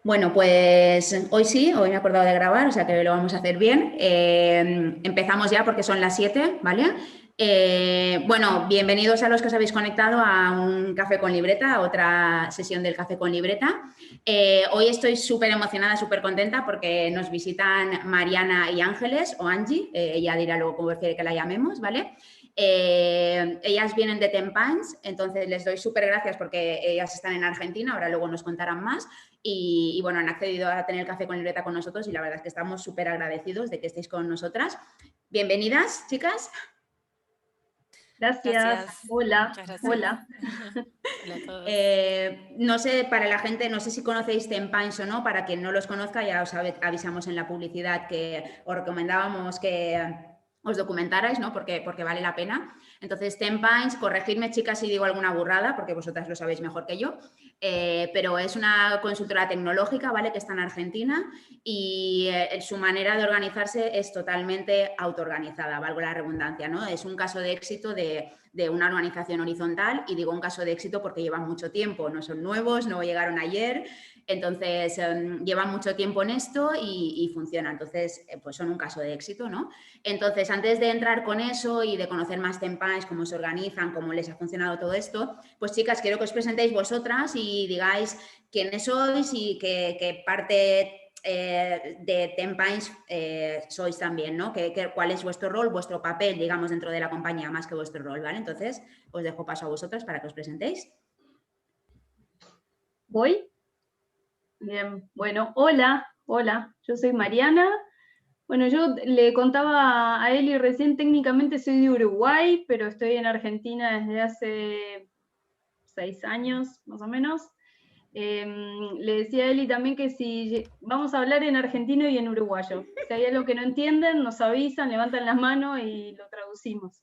Bueno, pues hoy sí, hoy me he acordado de grabar, o sea que lo vamos a hacer bien. Empezamos ya porque son las 7, ¿vale? Bueno, bienvenidos a los que os habéis conectado a un café con libreta, a otra sesión del café con libreta. Hoy estoy súper emocionada, súper contenta porque nos visitan Mariana y Ángeles, o Angie, ella dirá luego cómo prefiere que la llamemos, ¿vale? Ellas vienen de Tempans, entonces les doy súper gracias porque ellas están en Argentina, ahora luego nos contarán más. Y bueno, han accedido a tener café con libreta con nosotros y la verdad es que estamos súper agradecidos de que estéis con nosotras. Bienvenidas, chicas. Gracias. Gracias. Hola. Muchas gracias. Hola. Hola a todos. No sé, para la gente, no sé si conocéis Tempines o no, para quien no los conozca, ya os avisamos en la publicidad que os recomendábamos que os documentarais, ¿no? Porque vale la pena. Entonces, Tempines, corregidme, chicas, si digo alguna burrada, porque vosotras lo sabéis mejor que yo, pero es una consultora tecnológica, ¿vale? Que está en Argentina y su manera de organizarse es totalmente autoorganizada, valgo la redundancia, ¿no? Es un caso de éxito de una organización horizontal y digo un caso de éxito porque llevan mucho tiempo, no son nuevos, no llegaron ayer, entonces llevan mucho tiempo en esto y funciona, entonces pues son un caso de éxito, ¿no? Entonces antes de entrar con eso y de conocer más Tempines, cómo se organizan, cómo les ha funcionado todo esto, pues chicas, quiero que os presentéis vosotras y digáis quiénes sois y qué parte de Tempines sois también, ¿no? ¿Cuál es vuestro rol, vuestro papel, digamos, dentro de la compañía, más que vuestro rol, ¿vale? Entonces, os dejo paso a vosotras para que os presentéis. ¿Voy? Bien. Bueno, hola. Hola. Yo soy Mariana. Bueno, yo le contaba a Eli recién, técnicamente soy de Uruguay, pero estoy en Argentina desde hace 6 años, más o menos. Le decía a Eli también que si vamos a hablar en argentino y en uruguayo. Si hay algo que no entienden, nos avisan, levantan las manos y lo traducimos.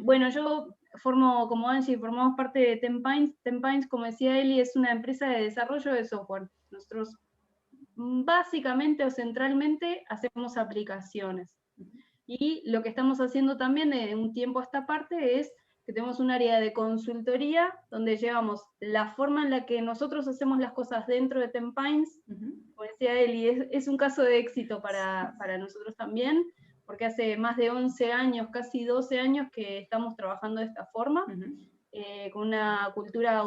Bueno, yo formo, como Angie, formamos parte de Tempines. Tempines, como decía Eli, es una empresa de desarrollo de software. Nosotros básicamente o centralmente hacemos aplicaciones. Y lo que estamos haciendo también de un tiempo a esta parte es que tenemos un área de consultoría donde llevamos la forma en la que nosotros hacemos las cosas dentro de Tempines. Como decía Eli, es un caso de éxito para nosotros también, porque hace más de 11 años, casi 12 años que estamos trabajando de esta forma, con una cultura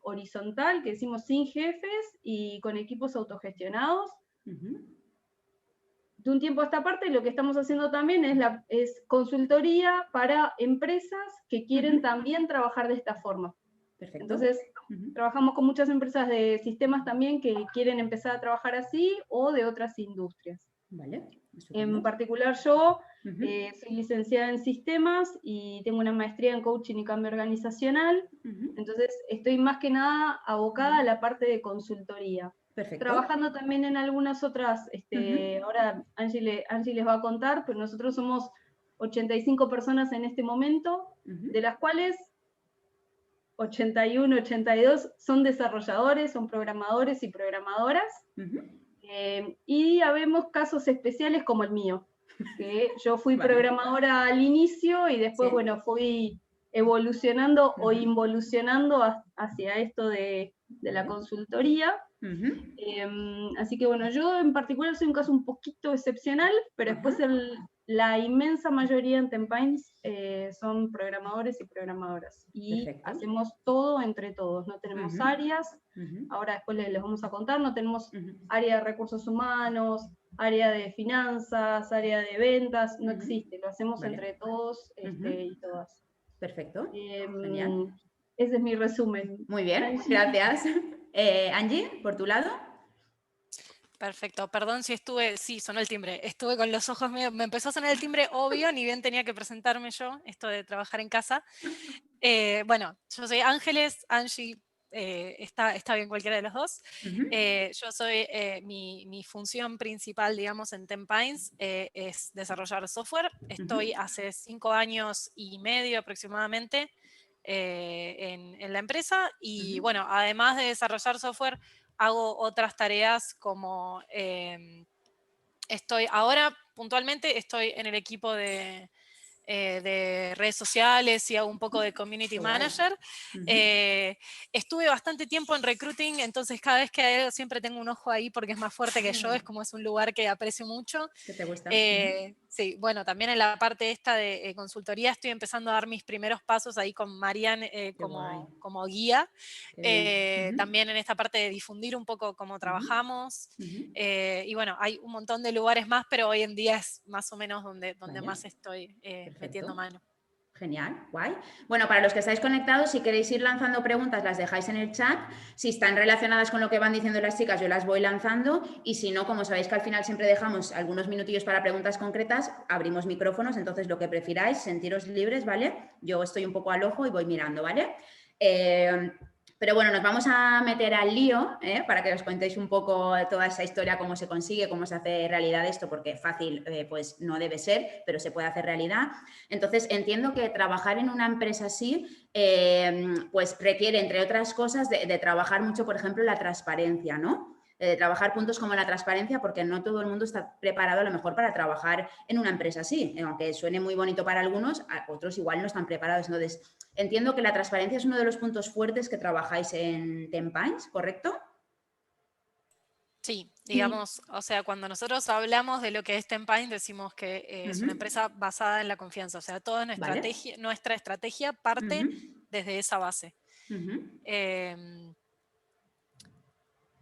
horizontal que decimos sin jefes y con equipos autogestionados. De un tiempo a esta parte, lo que estamos haciendo también es consultoría para empresas que quieren también trabajar de esta forma. Perfecto. Entonces, trabajamos con muchas empresas de sistemas también que quieren empezar a trabajar así o de otras industrias. Vale. En particular yo soy licenciada en sistemas y tengo una maestría en coaching y cambio organizacional. Entonces estoy más que nada abocada a la parte de consultoría. Perfecto. Trabajando también en algunas otras, ahora Angie les va a contar, pero nosotros somos 85 personas en este momento, de las cuales 81, 82 son desarrolladores, son programadores y programadoras. Y habemos casos especiales como el mío, que yo fui programadora al inicio y después, bueno, fui evolucionando o involucionando hacia esto de la consultoría. Así que bueno, yo en particular soy un caso un poquito excepcional, pero después la inmensa mayoría en Tempines son programadores y programadoras. Y hacemos todo entre todos, no tenemos áreas, ahora después les vamos a contar, no tenemos área de recursos humanos, área de finanzas, área de ventas, no existe, lo hacemos entre todos y todas. Perfecto, genial. Ese es mi resumen. Muy bien, Angie. Gracias. Angie, por tu lado. Perfecto, perdón si sí, sonó el timbre, estuve con los ojos medio, me empezó a sonar el timbre obvio, ni bien tenía que presentarme yo, esto de trabajar en casa. Bueno, yo soy Ángeles, Angie, está bien cualquiera de los dos. Yo soy, mi función principal, digamos, en Tempines es desarrollar software. Estoy hace 5 años y medio aproximadamente en la empresa y bueno, además de desarrollar software, hago otras tareas como ahora puntualmente estoy en el equipo de de redes sociales y hago un poco de community manager. Estuve bastante tiempo en recruiting, entonces cada vez que hay algo siempre tengo un ojo ahí porque es más fuerte que yo, es como es un lugar que aprecio mucho. ¿Qué te gusta? Sí, bueno, también en la parte esta de consultoría estoy empezando a dar mis primeros pasos ahí con Marian como guía. También en esta parte de difundir un poco cómo trabajamos. Y bueno, hay un montón de lugares más, pero hoy en día es más o menos donde más estoy metiendo mano. Genial, guay. Bueno, para los que estáis conectados, si queréis ir lanzando preguntas, las dejáis en el chat. Si están relacionadas con lo que van diciendo las chicas, yo las voy lanzando. Y si no, como sabéis que al final siempre dejamos algunos minutillos para preguntas concretas, abrimos micrófonos. Entonces, lo que prefiráis, sentiros libres, ¿vale? Yo estoy un poco al ojo y voy mirando, ¿vale? Pero bueno, nos vamos a meter al lío, para que os contéis un poco toda esa historia, cómo se consigue, cómo se hace realidad esto, porque fácil pues no debe ser, pero se puede hacer realidad. Entonces, entiendo que trabajar en una empresa así, pues requiere, entre otras cosas, de trabajar mucho, por ejemplo, la transparencia, ¿no? Trabajar puntos como la transparencia, porque no todo el mundo está preparado a lo mejor para trabajar en una empresa así, aunque suene muy bonito para algunos, otros igual no están preparados. Entonces, entiendo que la transparencia es uno de los puntos fuertes que trabajáis en Tempines, ¿correcto? Sí, digamos, o sea, cuando nosotros hablamos de lo que es Tempine, decimos que es una empresa basada en la confianza, o sea, toda nuestra estrategia parte desde esa base.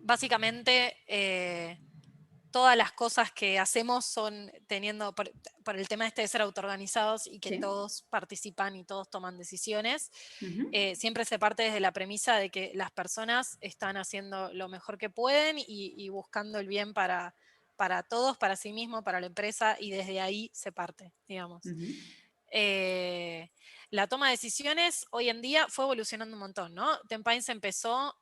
Básicamente, todas las cosas que hacemos son teniendo, por el tema este de ser autoorganizados y que todos participan y todos toman decisiones, siempre se parte desde la premisa de que las personas están haciendo lo mejor que pueden y buscando el bien para todos, para sí mismos, para la empresa, y desde ahí se parte, digamos. La toma de decisiones hoy en día fue evolucionando un montón, ¿no? Tempines empezó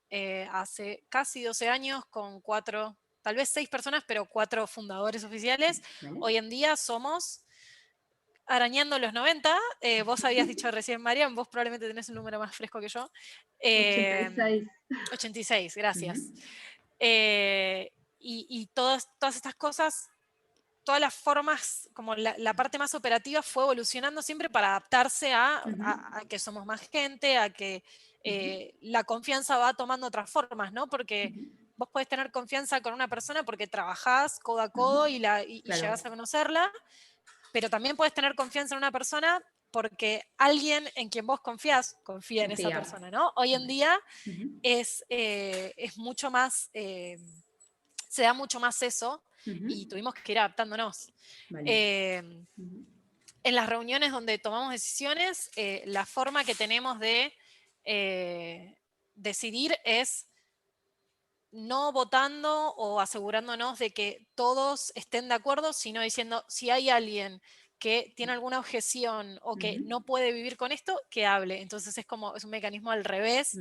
hace casi 12 años con 4, tal vez 6 personas, pero 4 fundadores oficiales. Hoy en día somos, arañando los 90, vos habías dicho recién, Marian, vos probablemente tenés un número más fresco que yo. 86. 86, gracias. Y todas estas cosas, todas las formas, como la parte más operativa fue evolucionando siempre para adaptarse a que somos más gente, a que la confianza va tomando otras formas, ¿no? Porque vos podés tener confianza con una persona porque trabajás codo a codo y llegás a conocerla, pero también podés tener confianza en una persona porque alguien en quien vos confía en esa persona, ¿no? Hoy en día es mucho más, se da mucho más eso, y tuvimos que ir adaptándonos. En las reuniones donde tomamos decisiones, la forma que tenemos de decidir es no votando o asegurándonos de que todos estén de acuerdo, sino diciendo, si hay alguien que tiene alguna objeción o que no puede vivir con esto, que hable. Entonces es un mecanismo al revés,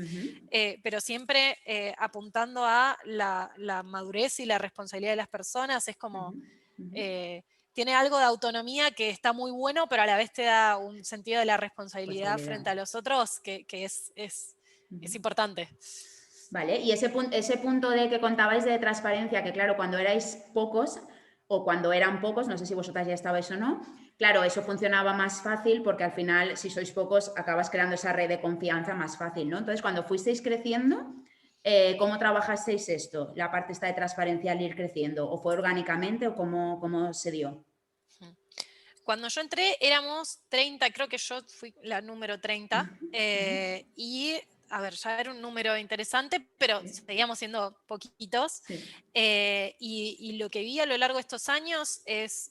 pero siempre apuntando a la madurez y la responsabilidad de las personas. Es como, tiene algo de autonomía que está muy bueno, pero a la vez te da un sentido de la responsabilidad frente a los otros que es importante. Vale, y ese punto de que contabais de transparencia, que claro, cuando erais pocos o cuando eran pocos, no sé si vosotras ya estabais o no, claro, eso funcionaba más fácil porque al final, si sois pocos, acabas creando esa red de confianza más fácil, ¿no? Entonces, cuando fuisteis creciendo, ¿cómo trabajasteis esto? La parte esta de transparencia al ir creciendo, ¿o fue orgánicamente o cómo se dio? Cuando yo entré éramos 30, creo que yo fui la número 30, y a ver, ya era un número interesante, pero seguíamos siendo poquitos. Y lo que vi a lo largo de estos años es,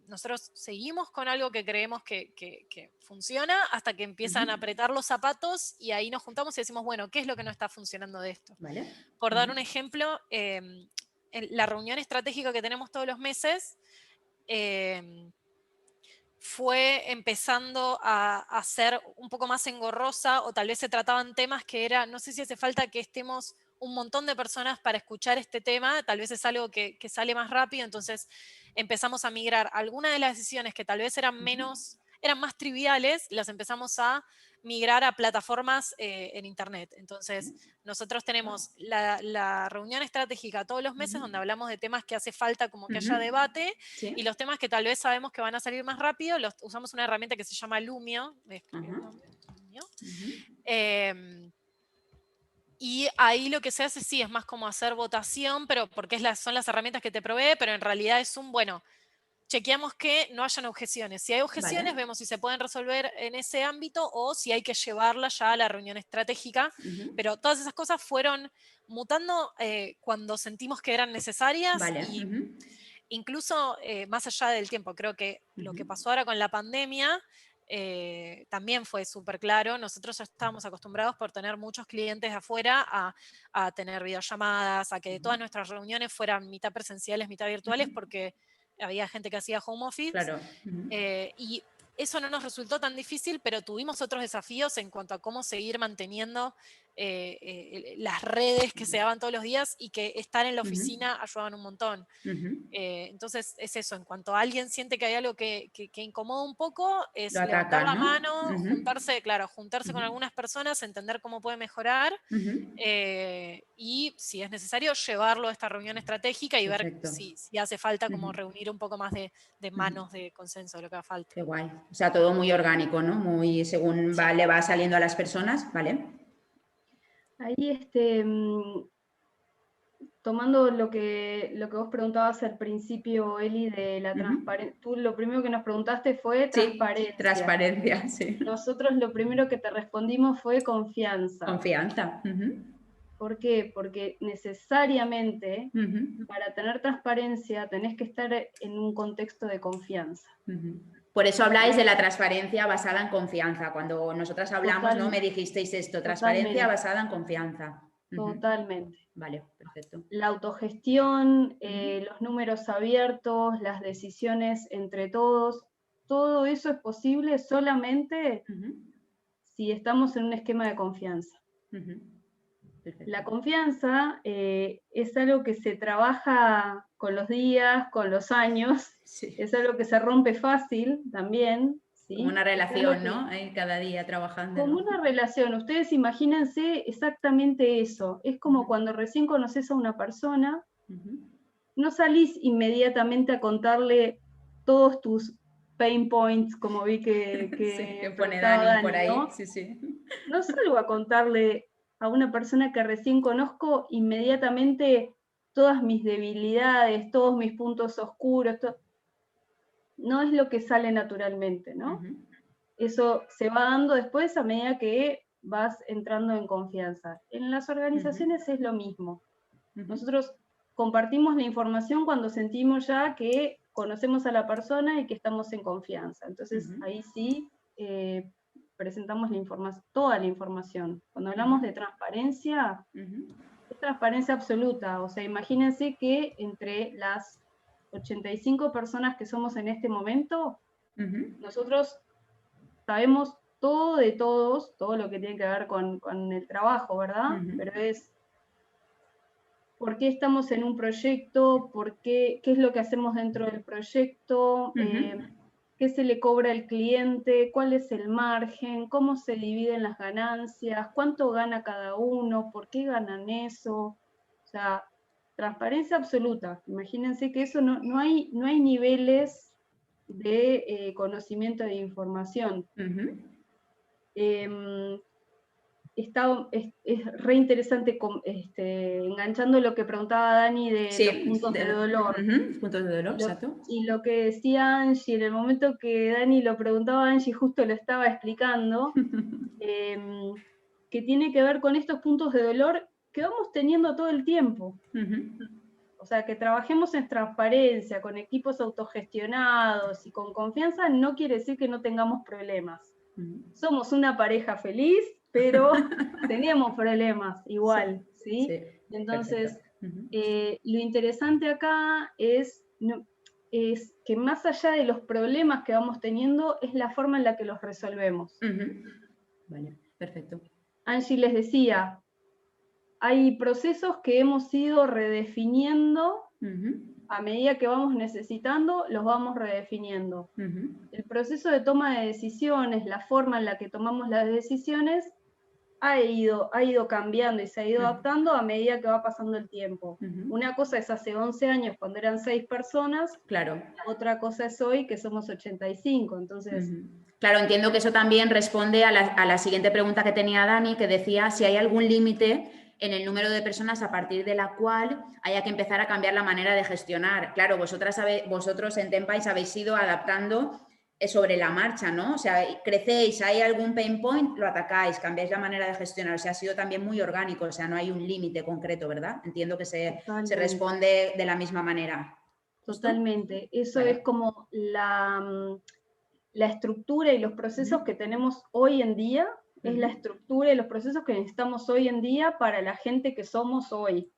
nosotros seguimos con algo que creemos que funciona hasta que empiezan a apretar los zapatos y ahí nos juntamos y decimos, bueno, ¿qué es lo que no está funcionando de esto? Por dar un ejemplo, en la reunión estratégica que tenemos todos los meses, fue empezando a ser un poco más engorrosa, o tal vez se trataban temas que era, no sé si hace falta que estemos un montón de personas para escuchar este tema, tal vez es algo que sale más rápido, entonces empezamos a migrar algunas de las decisiones que tal vez eran menos eran más triviales, las empezamos a migrar a plataformas en Internet. Entonces, nosotros tenemos la reunión estratégica todos los meses donde hablamos de temas que hace falta como que haya debate, Sí. y los temas que tal vez sabemos que van a salir más rápido, usamos una herramienta que se llama Lumio. ¿Me escribí el nombre? Lumio. Y ahí lo que se hace sí es más como hacer votación, pero porque son las herramientas que te provee, pero en realidad es bueno, chequeamos que no hayan objeciones. Si hay objeciones, vemos si se pueden resolver en ese ámbito o si hay que llevarla ya a la reunión estratégica. Pero todas esas cosas fueron mutando cuando sentimos que eran necesarias y incluso más allá del tiempo. Creo que lo que pasó ahora con la pandemia también fue súper claro. Nosotros ya estábamos acostumbrados por tener muchos clientes de afuera a tener videollamadas, a que todas nuestras reuniones fueran mitad presenciales, mitad virtuales, porque había gente que hacía home office. Claro. Y eso no nos resultó tan difícil, pero tuvimos otros desafíos en cuanto a cómo seguir manteniendo las redes que se daban todos los días y que estar en la oficina ayudaban un montón. Entonces es eso, en cuanto alguien siente que hay algo que incomoda un poco, es Lo levantar la atacan, ¿no? mano, juntarse con algunas personas, entender cómo puede mejorar y si es necesario llevarlo a esta reunión estratégica y Perfecto. ver si hace falta como reunir un poco más de manos de consenso de lo que haga falta. Qué guay. O sea, todo muy orgánico, ¿no? Muy según le va saliendo a las personas, ¿vale? Ahí tomando lo que vos preguntabas al principio, Eli, de la transparencia. Tú lo primero que nos preguntaste fue transparencia. Transparencia, sí. Nosotros lo primero que te respondimos fue confianza. Confianza. ¿Por qué? Porque necesariamente para tener transparencia tenés que estar en un contexto de confianza. Por eso habláis de la transparencia basada en confianza. Cuando nosotras hablamos, Totalmente. ¿no? Me dijisteis esto, transparencia Totalmente. basada en confianza. Totalmente. Vale, perfecto. La autogestión, los números abiertos, las decisiones entre todos, todo eso es posible solamente si estamos en un esquema de confianza. La confianza es algo que se trabaja con los días, con los años, es algo que se rompe fácil también. ¿sí? Como una relación, ¿no? Cada día trabajando. Como una relación, ustedes imagínense exactamente eso. Es como cuando recién conoces a una persona, no salís inmediatamente a contarle todos tus pain points, como vi que pone Dani por ahí. ¿no? No salgo a contarle a una persona que recién conozco inmediatamente todas mis debilidades, todos mis puntos oscuros. No es lo que sale naturalmente, ¿no? Eso se va dando después a medida que vas entrando en confianza. En las organizaciones es lo mismo. Nosotros compartimos la información cuando sentimos ya que conocemos a la persona y que estamos en confianza. Entonces ahí sí presentamos toda la información. Cuando hablamos de transparencia, es transparencia absoluta. O sea, imagínense que entre las 85 personas que somos en este momento, nosotros sabemos todo de todos, todo lo que tiene que ver con el trabajo, ¿verdad? Pero es por qué estamos en un proyecto, qué es lo que hacemos dentro del proyecto, qué se le cobra al cliente, cuál es el margen, cómo se dividen las ganancias, cuánto gana cada uno, por qué ganan eso. O sea, transparencia absoluta. Imagínense que eso no hay niveles de conocimiento de información. Es re interesante enganchando lo que preguntaba Dani de los puntos de dolor. Puntos de dolor, exacto. Y lo que decía Angie, en el momento que Dani lo preguntaba, Angie justo lo estaba explicando, que tiene que ver con estos puntos de dolor que vamos teniendo todo el tiempo. O sea, que trabajemos en transparencia, con equipos autogestionados y con confianza, no quiere decir que no tengamos problemas. Somos una pareja feliz, pero tenemos problemas igual, ¿sí? Entonces, lo interesante acá es que más allá de los problemas que vamos teniendo, es la forma en la que los resolvemos. Vale, perfecto. Angie les decía, hay procesos que hemos ido redefiniendo a medida que vamos necesitando, los vamos redefiniendo. El proceso de toma de decisiones, la forma en la que tomamos las decisiones, ha ido cambiando y se ha ido adaptando a medida que va pasando el tiempo. Una cosa es hace 11 años, cuando eran 6 personas, Claro. otra cosa es hoy, que somos 85, entonces... Claro, entiendo que eso también responde a la siguiente pregunta que tenía Dani, que decía si hay algún límite en el número de personas a partir de la cual haya que empezar a cambiar la manera de gestionar. Claro, vosotros en Tempais habéis ido adaptando sobre la marcha, ¿no? O sea, crecéis, hay algún pain point, lo atacáis, cambiáis la manera de gestionar. O sea, ha sido también muy orgánico, o sea, no hay un límite concreto, ¿verdad? Entiendo que se responde de la misma manera. Totalmente. Eso es como la estructura y los procesos que tenemos hoy en día, es la estructura y los procesos que necesitamos hoy en día para la gente que somos hoy.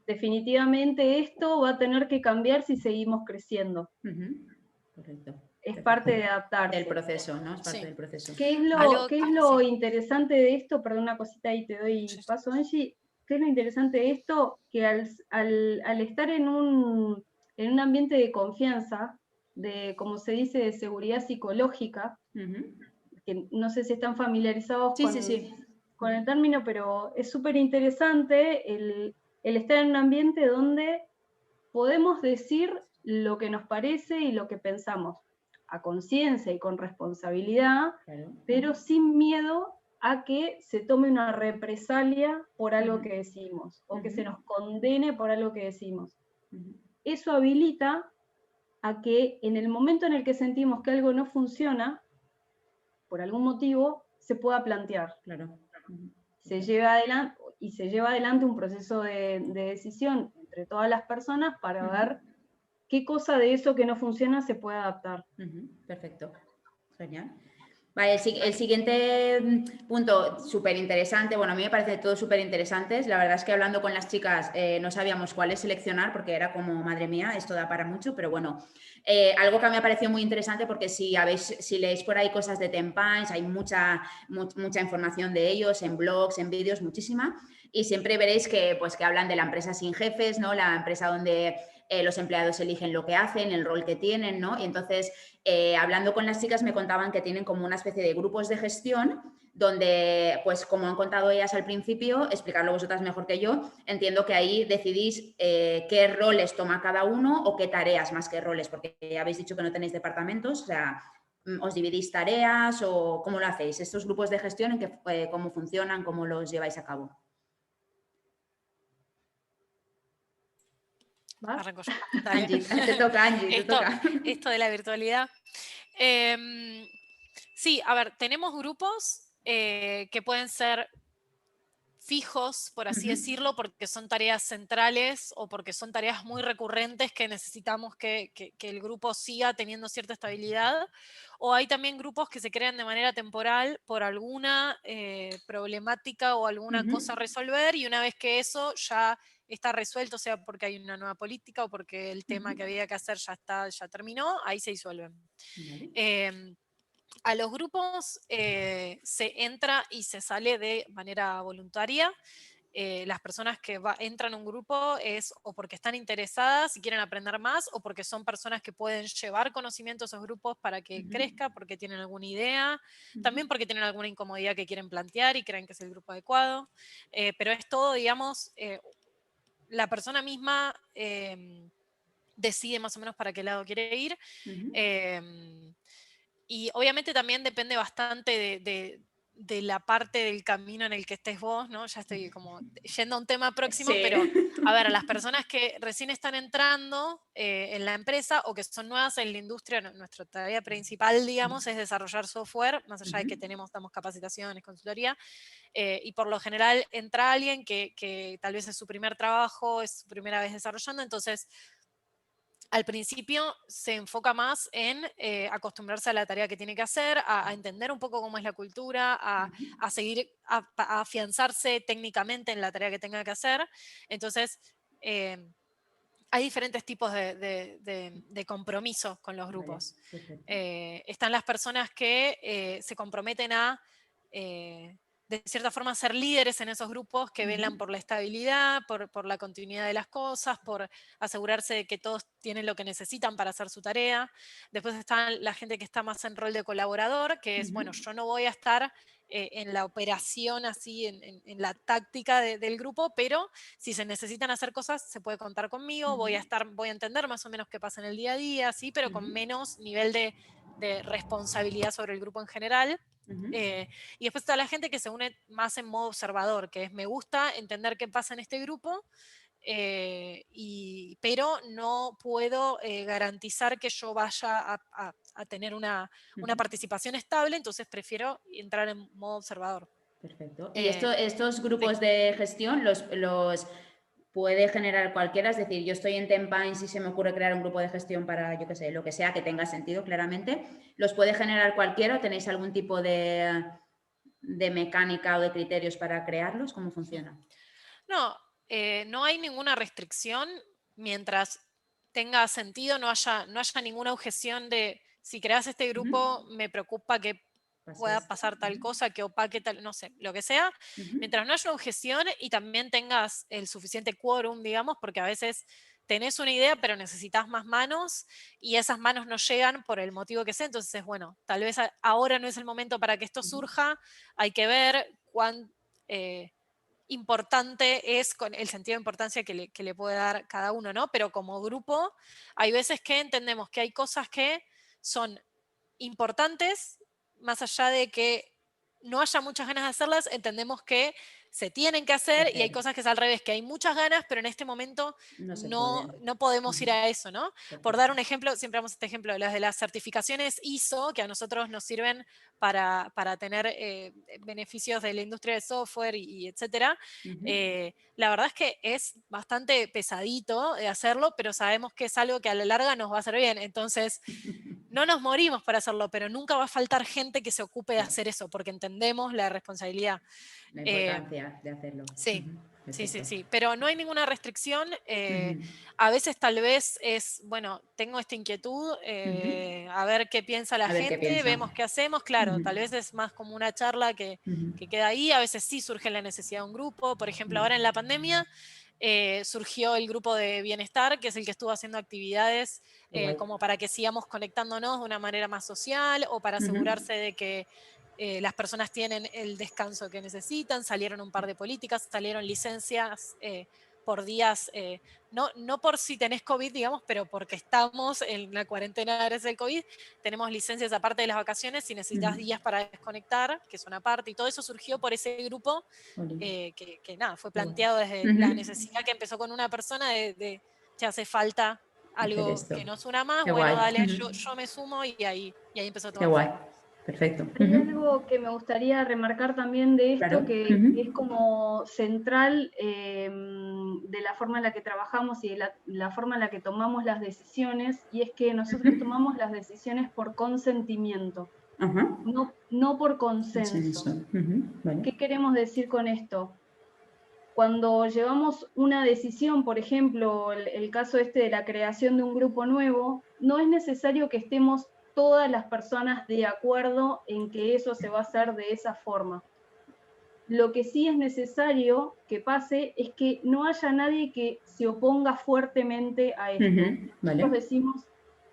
Definitivamente esto va a tener que cambiar si seguimos creciendo. Correcto. Es parte de adaptarse. Del proceso, ¿no? Es parte del proceso. ¿Qué es lo interesante de esto? Perdón, una cosita y te doy paso, Angie. ¿Qué es lo interesante de esto? Que al estar en un ambiente de confianza, de, como se dice, de seguridad psicológica, que no sé si están familiarizados con el término, pero es súper interesante el estar en un ambiente donde podemos decir lo que nos parece y lo que pensamos, a conciencia y con responsabilidad, pero sin miedo a que se tome una represalia por algo que decimos, o que se nos condene por algo que decimos. Eso habilita a que en el momento en el que sentimos que algo no funciona, por algún motivo, se pueda plantear. Se lleva adelante un proceso de decisión entre todas las personas para ver qué cosa de eso que no funciona se puede adaptar. Perfecto. Genial. Vale, el siguiente punto, súper interesante. Bueno, a mí me parece todo súper interesantes. La verdad es que hablando con las chicas no sabíamos cuáles seleccionar porque era como, madre mía, esto da para mucho, pero bueno, algo que me ha parecido muy interesante porque si leéis por ahí cosas de Tempais, hay mucha información de ellos en blogs, en vídeos, muchísima, y siempre veréis que hablan de la empresa sin jefes, ¿no? La empresa donde los empleados eligen lo que hacen, el rol que tienen, ¿no? Y entonces, hablando con las chicas me contaban que tienen como una especie de grupos de gestión donde, pues como han contado ellas al principio, explicarlo vosotras mejor que yo, entiendo que ahí decidís qué roles toma cada uno o qué tareas más que roles, porque ya habéis dicho que no tenéis departamentos, o sea, ¿os dividís tareas o cómo lo hacéis? ¿Estos grupos de gestión, cómo funcionan, cómo los lleváis a cabo? Arranco yo. Dale. Angie, te toca, Angie, te toca. Esto de la virtualidad. Sí, a ver, tenemos grupos que pueden ser fijos, por así decirlo, porque son tareas centrales o porque son tareas muy recurrentes que necesitamos que el grupo siga teniendo cierta estabilidad. O hay también grupos que se crean de manera temporal por alguna problemática o alguna cosa a resolver, y una vez que eso ya está resuelto, sea porque hay una nueva política o porque el tema que había que hacer ya terminó, ahí se disuelven. A los grupos se entra y se sale de manera voluntaria. Las personas que entran a un grupo es o porque están interesadas y quieren aprender más, o porque son personas que pueden llevar conocimiento a esos grupos para que crezca, porque tienen alguna idea, también porque tienen alguna incomodidad que quieren plantear y creen que es el grupo adecuado. Pero es todo, digamos, la persona misma decide más o menos para qué lado quiere ir. Y obviamente también depende bastante de la parte del camino en el que estés vos, ¿no? Ya estoy como yendo a un tema próximo, pero a ver, a las personas que recién están entrando en la empresa o que son nuevas en la industria, nuestra tarea principal, digamos, es desarrollar software, más allá de que damos capacitaciones, consultoría, y por lo general entra alguien que tal vez es su primer trabajo, es su primera vez desarrollando, entonces al principio se enfoca más en acostumbrarse a la tarea que tiene que hacer, a entender un poco cómo es la cultura, a seguir, a afianzarse técnicamente en la tarea que tenga que hacer. Entonces, hay diferentes tipos de compromiso con los grupos. Están las personas que se comprometen a de cierta forma ser líderes en esos grupos que velan por la estabilidad, por la continuidad de las cosas, por asegurarse de que todos tienen lo que necesitan para hacer su tarea. Después está la gente que está más en rol de colaborador, que es, bueno, yo no voy a estar en la operación así, en la táctica del grupo, pero si se necesitan hacer cosas, se puede contar conmigo, voy a entender más o menos qué pasa en el día a día, sí, pero con menos nivel de responsabilidad sobre el grupo en general. Y después está la gente que se une más en modo observador, que es me gusta entender qué pasa en este grupo, pero no puedo garantizar que yo vaya a tener una participación estable, entonces prefiero entrar en modo observador. Perfecto. ¿Y estos grupos sí. de gestión los puede generar cualquiera? Es decir, yo estoy en Tempines y se me ocurre crear un grupo de gestión para, yo qué sé, lo que sea que tenga sentido claramente. ¿Los puede generar cualquiera o tenéis algún tipo de mecánica o de criterios para crearlos? ¿Cómo funciona? No, no hay ninguna restricción mientras tenga sentido, no haya ninguna objeción de si creas este grupo, me preocupa que pueda pasar tal cosa, que opaque tal, no sé, lo que sea, mientras no haya objeción y también tengas el suficiente quórum, digamos, porque a veces tenés una idea, pero necesitas más manos y esas manos no llegan por el motivo que sea, entonces, bueno, tal vez ahora no es el momento para que esto surja, hay que ver cuán importante es con el sentido de importancia que le puede dar cada uno, ¿no? Pero como grupo, hay veces que entendemos que hay cosas que son importantes, más allá de que no haya muchas ganas de hacerlas, entendemos que se tienen que hacer y hay cosas que es al revés, que hay muchas ganas, pero en este momento No se no puede. podemos ir a eso, ¿no? Perfecto. Por dar un ejemplo, siempre damos este ejemplo, las de las certificaciones ISO, que a nosotros nos sirven para tener beneficios de la industria del software y etcétera. La verdad es que es bastante pesadito de hacerlo, pero sabemos que es algo que a la larga nos va a hacer bien. Entonces, no nos morimos para hacerlo, pero nunca va a faltar gente que se ocupe de hacer eso, porque entendemos la responsabilidad. La importancia de hacerlo. Sí. Perfecto. Sí, pero no hay ninguna restricción. A veces tal vez es, bueno, tengo esta inquietud, a ver qué piensa la A ver qué gente, piensa. vemos qué hacemos, claro, tal vez es más como una charla que queda ahí, a veces sí surge la necesidad de un grupo, por ejemplo, ahora en la pandemia surgió el grupo de bienestar, que es el que estuvo haciendo actividades como para que sigamos conectándonos de una manera más social o para asegurarse de que las personas tienen el descanso que necesitan, salieron un par de políticas, salieron licencias por días, no por si tenés COVID, digamos, pero porque estamos en la cuarentena gracias al COVID, tenemos licencias aparte de las vacaciones si necesitas días para desconectar, que son aparte, y todo eso surgió por ese grupo que nada, fue planteado desde la necesidad que empezó con una persona de que hace falta algo que nos una más, Qué bueno, guay. dale, yo me sumo y ahí empezó a Qué tomar guay. forma. Perfecto. Hay algo que me gustaría remarcar también de esto, Claro. que es como central de la forma en la que trabajamos y de la forma en la que tomamos las decisiones, y es que nosotros tomamos las decisiones por consentimiento, no por consenso. Vale. ¿Qué queremos decir con esto? Cuando llevamos una decisión, por ejemplo, el caso este de la creación de un grupo nuevo, no es necesario que estemos todas las personas de acuerdo en que eso se va a hacer de esa forma. Lo que sí es necesario que pase es que no haya nadie que se oponga fuertemente a esto. Vale. Nosotros decimos,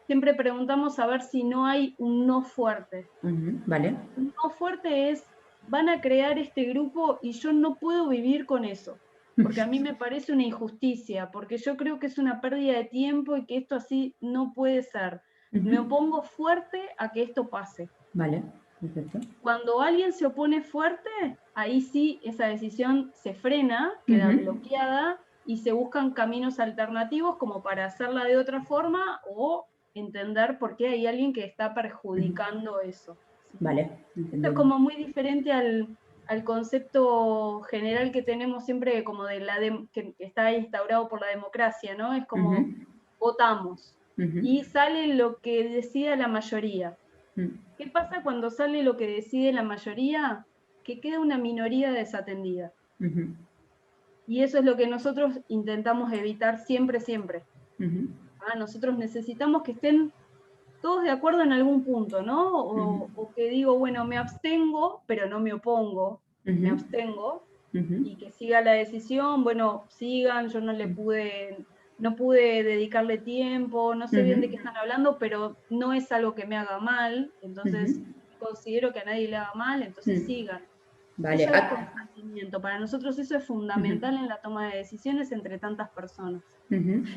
siempre preguntamos a ver si no hay un no fuerte. Vale. Un no fuerte es, van a crear este grupo y yo no puedo vivir con eso, porque a mí me parece una injusticia, porque yo creo que es una pérdida de tiempo y que esto así no puede ser. Me opongo fuerte a que esto pase. Vale, perfecto. Cuando alguien se opone fuerte, ahí sí esa decisión se frena, queda bloqueada y se buscan caminos alternativos como para hacerla de otra forma o entender por qué hay alguien que está perjudicando eso. Vale. Esto es como muy diferente al concepto general que tenemos siempre como de que está instaurado por la democracia, ¿no? Es como votamos y sale lo que decida la mayoría. ¿Qué pasa cuando sale lo que decide la mayoría? Que queda una minoría desatendida. Y eso es lo que nosotros intentamos evitar siempre, siempre. Nosotros necesitamos que estén todos de acuerdo en algún punto, ¿no? O que digo, bueno, me abstengo, pero no me opongo. me abstengo, y que siga la decisión, bueno, sigan, yo no pude dedicarle tiempo, no sé bien de qué están hablando, pero no es algo que me haga mal, entonces considero que a nadie le haga mal, entonces sigan. Vale. Eso es consentimiento. Para nosotros eso es fundamental en la toma de decisiones entre tantas personas.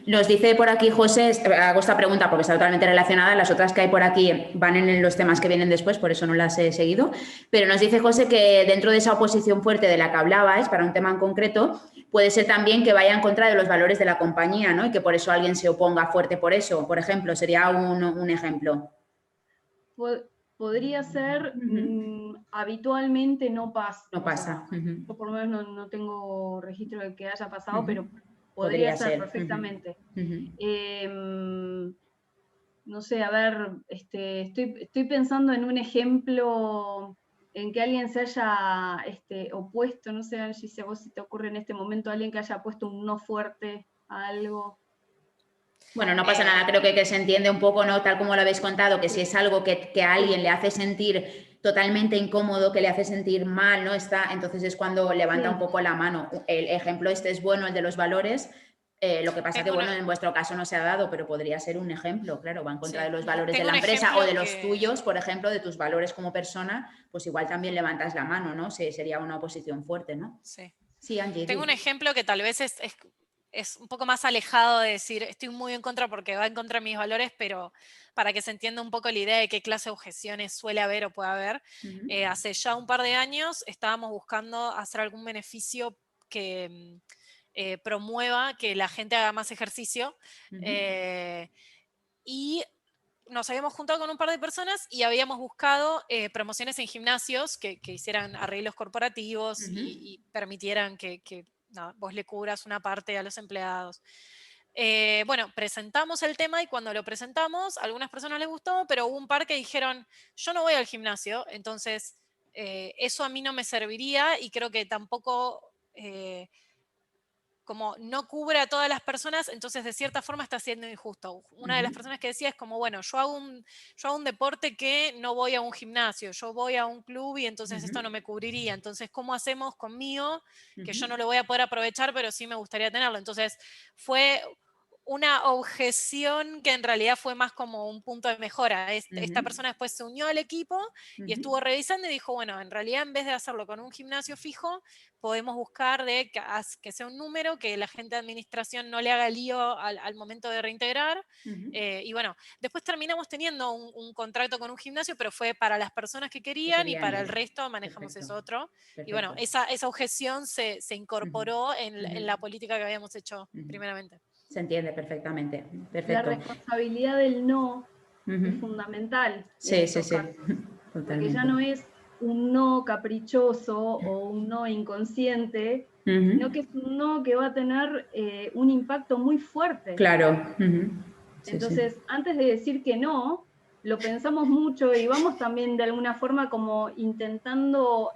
Nos dice por aquí José, hago esta pregunta porque está totalmente relacionada, las otras que hay por aquí van en los temas que vienen después, por eso no las he seguido, pero nos dice José que dentro de esa oposición fuerte de la que hablabais, para un tema en concreto, puede ser también que vaya en contra de los valores de la compañía, ¿no? Y que por eso alguien se oponga fuerte por eso, por ejemplo, sería un ejemplo. Podría ser, habitualmente no pasa. No pasa. Yo por lo menos no tengo registro de que haya pasado, pero Podría ser ser. perfectamente. No sé, a ver, estoy pensando en un ejemplo en que alguien se haya opuesto, no sé, Angie, si a vos se te ocurre en este momento alguien que haya puesto un no fuerte a algo. Bueno, no pasa nada, creo que se entiende un poco, ¿no? Tal como lo habéis contado, que si es algo que a alguien le hace sentir totalmente incómodo, que le hace sentir mal, ¿no? Entonces es cuando levanta un poco la mano. El ejemplo este es bueno, el de los valores. Lo que pasa que, bueno, en vuestro caso no se ha dado, pero podría ser un ejemplo, claro, va en contra de los valores de la empresa o de los tuyos, por ejemplo, de tus valores como persona, pues igual también levantas la mano, ¿no? Sería una oposición fuerte, ¿no? Sí. Sí, Angie. Tengo un ejemplo que tal vez es un poco más alejado de decir estoy muy en contra porque va en contra de mis valores, pero para que se entienda un poco la idea de qué clase de objeciones suele haber o puede haber. Hace ya un par de años estábamos buscando hacer algún beneficio que promueva que la gente haga más ejercicio. Y nos habíamos juntado con un par de personas y habíamos buscado promociones en gimnasios que hicieran arreglos corporativos y permitieran que vos le cubras una parte a los empleados. Bueno, presentamos el tema y cuando lo presentamos, a algunas personas les gustó, pero hubo un par que dijeron, yo no voy al gimnasio, entonces eso a mí no me serviría y creo que tampoco... como no cubre a todas las personas, entonces de cierta forma está siendo injusto. Una de las personas que decía es como, bueno, yo hago un deporte que no voy a un gimnasio, yo voy a un club y entonces esto no me cubriría. Entonces, ¿cómo hacemos conmigo? Que yo no lo voy a poder aprovechar, pero sí me gustaría tenerlo. Entonces, fue una objeción que en realidad fue más como un punto de mejora. Esta persona después se unió al equipo y estuvo revisando y dijo, bueno, en realidad en vez de hacerlo con un gimnasio fijo, podemos buscar de que sea un número, que la gente de administración no le haga lío al momento de reintegrar. Y bueno, después terminamos teniendo un contrato con un gimnasio, pero fue para las personas que querían y para el resto manejamos eso otro. Y bueno, esa objeción se incorporó en la política que habíamos hecho primeramente. Se entiende perfectamente. Perfecto. La responsabilidad del no es fundamental. Sí, sí, sí. Porque ya no es un no caprichoso o un no inconsciente, sino que es un no que va a tener un impacto muy fuerte. Claro. Sí, entonces, antes de decir que no, lo pensamos mucho y vamos también de alguna forma como intentando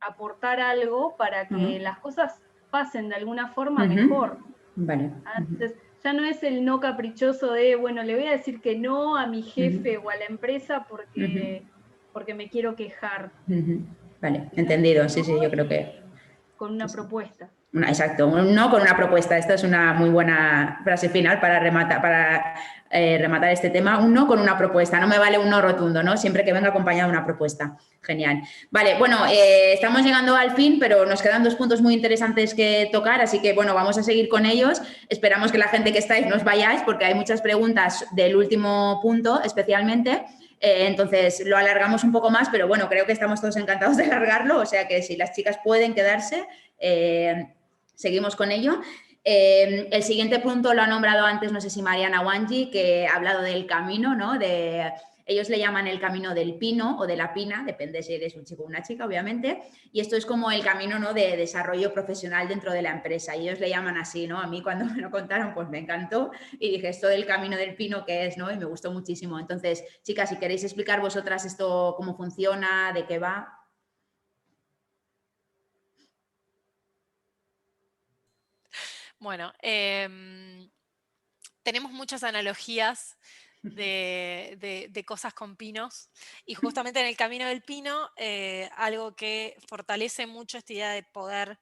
aportar algo para que las cosas pasen de alguna forma mejor. Vale. Entonces, ya no es el no caprichoso de, bueno, le voy a decir que no a mi jefe o a la empresa porque me quiero quejar. Vale, entendido, sí, sí, yo creo que... Con una propuesta. Exacto, un no con una propuesta. Esta es una muy buena frase final para rematar este tema. Un no con una propuesta, no me vale un no rotundo, ¿no? Siempre que venga acompañado de una propuesta. Genial. Vale, bueno, estamos llegando al fin, pero nos quedan 2 puntos muy interesantes que tocar, así que, bueno, vamos a seguir con ellos. Esperamos que la gente que estáis no os vayáis, porque hay muchas preguntas del último punto, especialmente. Entonces, lo alargamos un poco más, pero bueno, creo que estamos todos encantados de alargarlo, o sea que si las chicas pueden quedarse, seguimos con ello. El siguiente punto lo ha nombrado antes, no sé si Mariana o Angie, que ha hablado del camino, ¿no? Ellos le llaman el camino del pino o de la pina, depende si eres un chico o una chica, obviamente, y esto es como el camino, ¿no?, de desarrollo profesional dentro de la empresa, y ellos le llaman así, ¿no? A mí cuando me lo contaron, pues me encantó, y dije, esto del camino del pino, ¿qué es?, ¿no? Y me gustó muchísimo. Entonces, chicas, si queréis explicar vosotras esto, cómo funciona, de qué va... Bueno, tenemos muchas analogías de cosas con pinos. Y justamente en el camino del pino, algo que fortalece mucho esta idea de poder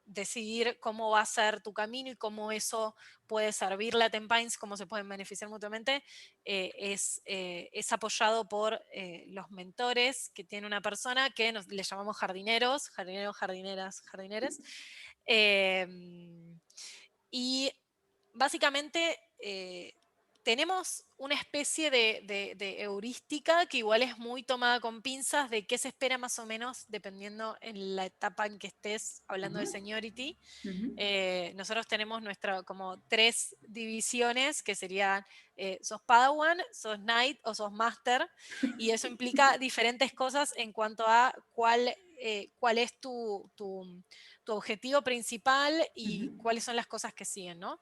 decidir cómo va a ser tu camino y cómo eso puede servirle a Tempines, cómo se pueden beneficiar mutuamente, es apoyado por los mentores que tiene una persona que le llamamos jardineros, jardineras, jardineres. Y básicamente tenemos una especie de heurística que igual es muy tomada con pinzas de qué se espera más o menos dependiendo en la etapa en que estés hablando de seniority. Nosotros tenemos como 3 divisiones que serían sos Padawan, sos Knight o sos Master, y eso implica diferentes cosas en cuanto a cuál es tu objetivo principal y cuáles son las cosas que siguen, ¿no?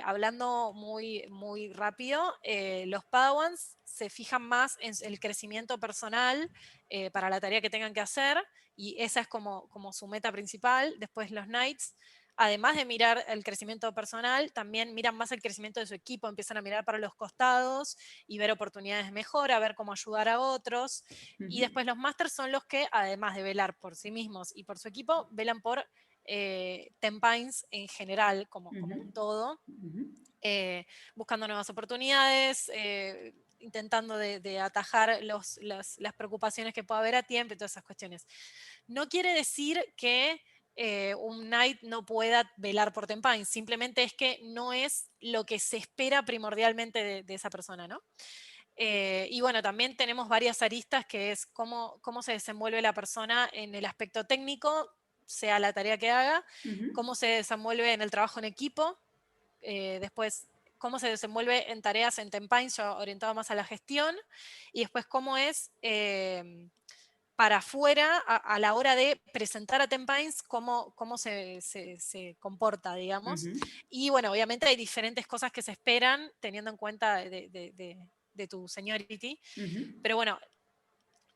Hablando muy, muy rápido, los Padawans se fijan más en el crecimiento personal para la tarea que tengan que hacer, y esa es como su meta principal. Después los Knights, además de mirar el crecimiento personal, también miran más el crecimiento de su equipo, empiezan a mirar para los costados y ver oportunidades de mejora, ver cómo ayudar a otros. Y después los Masters son los que, además de velar por sí mismos y por su equipo, velan por Tempines en general, como un todo, buscando nuevas oportunidades, intentando de atajar las preocupaciones que pueda haber a tiempo y todas esas cuestiones. No quiere decir que un Knight no pueda velar por Tempines, simplemente es que no es lo que se espera primordialmente de esa persona, ¿no? Y bueno, también tenemos varias aristas, que es cómo se desenvuelve la persona en el aspecto técnico, sea la tarea que haga, cómo se desenvuelve en el trabajo en equipo, después cómo se desenvuelve en tareas en Tempines, yo orientado más a la gestión, y después cómo es para afuera a la hora de presentar a Tempines, cómo se comporta, digamos. Y bueno, obviamente hay diferentes cosas que se esperan teniendo en cuenta de tu seniority, pero bueno,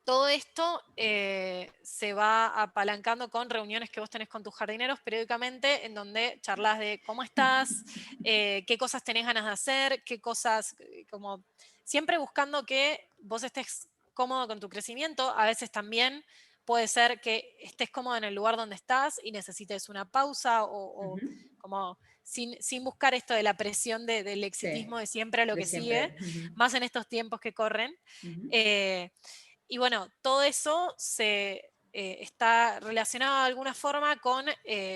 todo esto se va apalancando con reuniones que vos tenés con tus jardineros periódicamente, en donde charlas de cómo estás, qué cosas tenés ganas de hacer, qué cosas, como siempre buscando que vos estés cómodo con tu crecimiento. A veces también puede ser que estés cómodo en el lugar donde estás y necesites una pausa o como sin buscar esto de la presión del exitismo de siempre a lo de que sigue, siempre. más en estos tiempos que corren. Y bueno, todo eso está relacionado de alguna forma con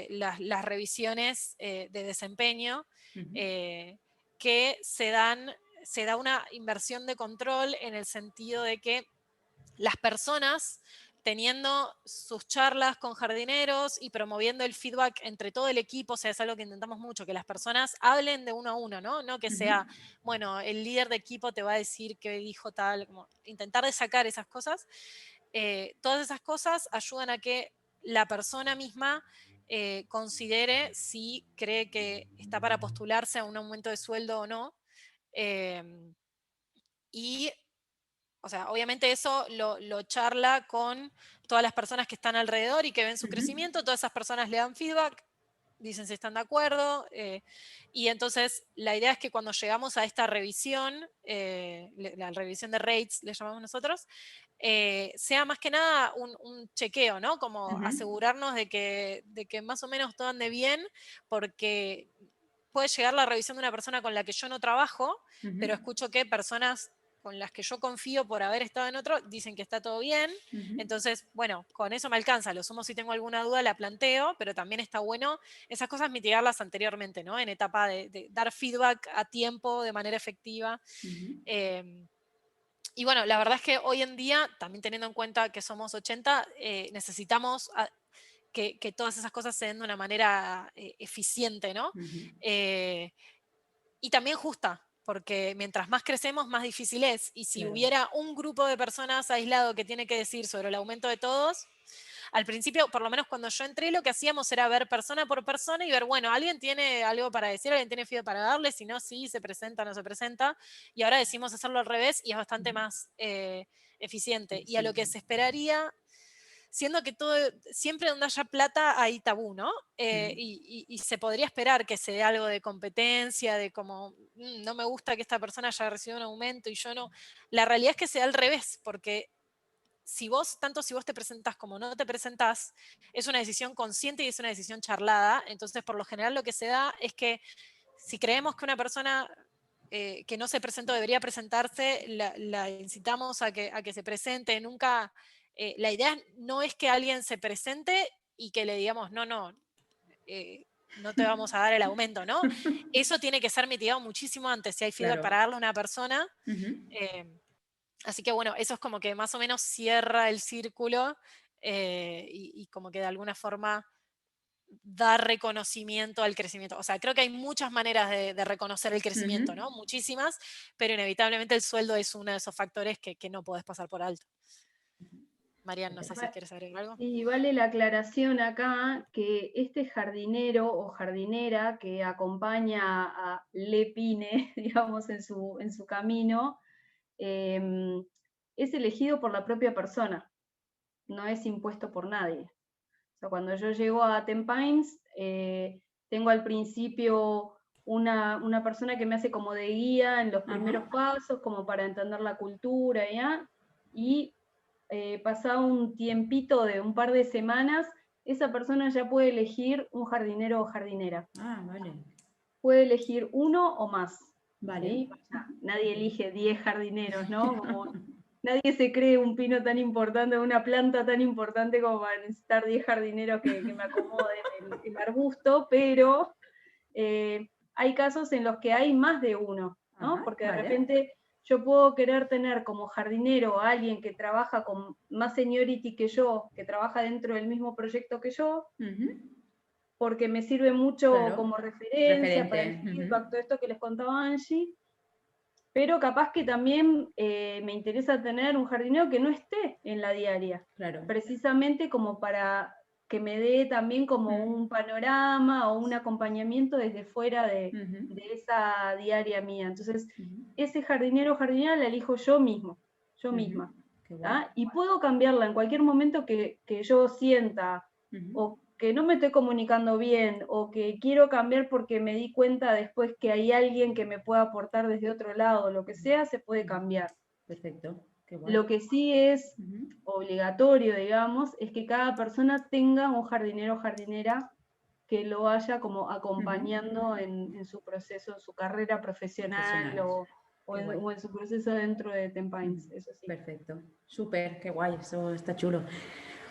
las revisiones de desempeño que se da una inversión de control en el sentido de que las personas, teniendo sus charlas con jardineros y promoviendo el feedback entre todo el equipo, o sea, es algo que intentamos mucho, que las personas hablen de uno a uno, ¿no? No que sea, bueno, el líder de equipo te va a decir que dijo tal, como intentar de sacar esas cosas. Todas esas cosas ayudan a que la persona misma considere si cree que está para postularse a un aumento de sueldo o no. Y o sea, obviamente eso lo charla con todas las personas que están alrededor y que ven su crecimiento, todas esas personas le dan feedback, dicen si están de acuerdo, y entonces la idea es que cuando llegamos a esta revisión, la revisión de rates le llamamos nosotros, sea más que nada un chequeo, ¿no? Como asegurarnos de que más o menos todo ande bien, porque puede llegar la revisión de una persona con la que yo no trabajo, pero escucho que personas con las que yo confío por haber estado en otro dicen que está todo bien. Entonces, bueno, con eso me alcanza. Lo sumo si tengo alguna duda, la planteo, pero también está bueno esas cosas mitigarlas anteriormente, ¿no? En etapa de dar feedback a tiempo, de manera efectiva. Y bueno, la verdad es que hoy en día, también teniendo en cuenta que somos 80, necesitamos que todas esas cosas se den de una manera eficiente, ¿no? Y también justa, porque mientras más crecemos, más difícil es. Y si hubiera un grupo de personas aislado que tiene que decir sobre el aumento de todos, al principio, por lo menos cuando yo entré, lo que hacíamos era ver persona por persona y ver, bueno, alguien tiene algo para decir, alguien tiene feedback para darle, si no, sí, se presenta, no se presenta. Y ahora decimos hacerlo al revés y es bastante más eficiente. Y a lo que se esperaría siendo que todo, siempre donde haya plata hay tabú, ¿no? Y se podría esperar que se dé algo de competencia, de como, no me gusta que esta persona haya recibido un aumento y yo no. La realidad es que se da al revés, porque tanto si vos te presentás como no te presentás, es una decisión consciente y es una decisión charlada. Entonces, por lo general, lo que se da es que si creemos que una persona que no se presentó debería presentarse, la incitamos a que se presente. Nunca, la idea no es que alguien se presente y que le digamos, no, no, no te vamos a dar el aumento, ¿no? Eso tiene que ser mitigado muchísimo antes, si hay feedback Claro. para darle a una persona. Así que bueno, eso es como que más o menos cierra el círculo y como que de alguna forma da reconocimiento al crecimiento. O sea, creo que hay muchas maneras de reconocer el crecimiento, ¿no? Muchísimas, pero inevitablemente el sueldo es uno de esos factores que no podés pasar por alto. Marian, no sé si quieres agregar algo. Y vale la aclaración acá que este jardinero o jardinera que acompaña a Lepine, digamos, en su camino, es elegido por la propia persona, no es impuesto por nadie. O sea, cuando yo llego a Tempines, tengo al principio una persona que me hace como de guía en los primeros pasos, como para entender la cultura, ¿ya? Y pasado un tiempito de un par de semanas, esa persona ya puede elegir un jardinero o jardinera. Ah, vale. Puede elegir uno o más. Vale. ¿Sí? O sea, nadie elige 10 jardineros, ¿no? Como nadie se cree un pino tan importante, una planta tan importante como para necesitar 10 jardineros que me acomoden el arbusto, pero hay casos en los que hay más de uno, ¿no? Porque de repente yo puedo querer tener como jardinero a alguien que trabaja con más seniority que yo, que trabaja dentro del mismo proyecto que yo, porque me sirve mucho como referencia para el feedback, todo esto que les contaba Angie, pero capaz que también me interesa tener un jardinero que no esté en la diaria, precisamente como para que me dé también como un panorama o un acompañamiento desde fuera de esa diaria mía. Entonces, ese jardinero o jardinera la elijo yo mismo, yo misma. Y puedo cambiarla en cualquier momento que yo sienta o que no me estoy comunicando bien o que quiero cambiar porque me di cuenta después que hay alguien que me pueda aportar desde otro lado, lo que sea, se puede cambiar. Perfecto. Qué guay. Lo que sí es obligatorio, digamos, es que cada persona tenga un jardinero o jardinera que lo vaya como acompañando en su proceso, en su carrera profesional o en su proceso dentro de Tempines, eso sí. Perfecto. Súper, qué guay, eso está chulo.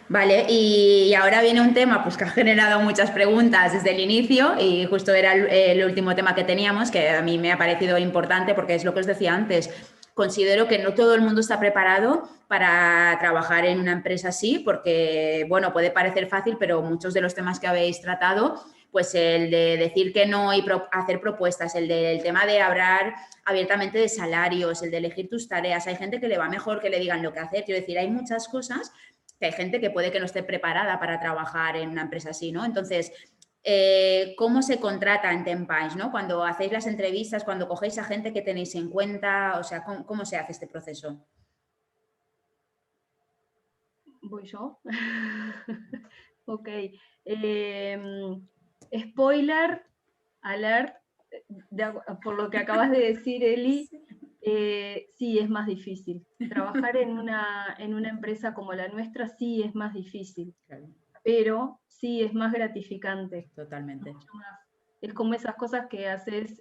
Vale, y ahora viene un tema pues, que ha generado muchas preguntas desde el inicio y justo era el último tema que teníamos, que a mí me ha parecido importante porque es lo que os decía antes. Considero que no todo el mundo está preparado para trabajar en una empresa así porque, bueno, puede parecer fácil, pero muchos de los temas que habéis tratado, pues el de decir que no y hacer propuestas, el del tema de hablar abiertamente de salarios, el de elegir tus tareas. Hay gente que le va mejor que le digan lo que hacer. Quiero decir, hay muchas cosas que hay gente que puede que no esté preparada para trabajar en una empresa así, ¿no? Entonces, ¿cómo se contrata en Tempines, ¿no? Cuando hacéis las entrevistas, cuando cogéis a gente que tenéis en cuenta, o sea, ¿cómo se hace este proceso? ¿Voy yo? Ok. Spoiler, alert, por lo que acabas de decir, Eli, sí es más difícil. Trabajar en una empresa como la nuestra sí es más difícil, pero sí es más gratificante. Totalmente. Es como esas cosas que haces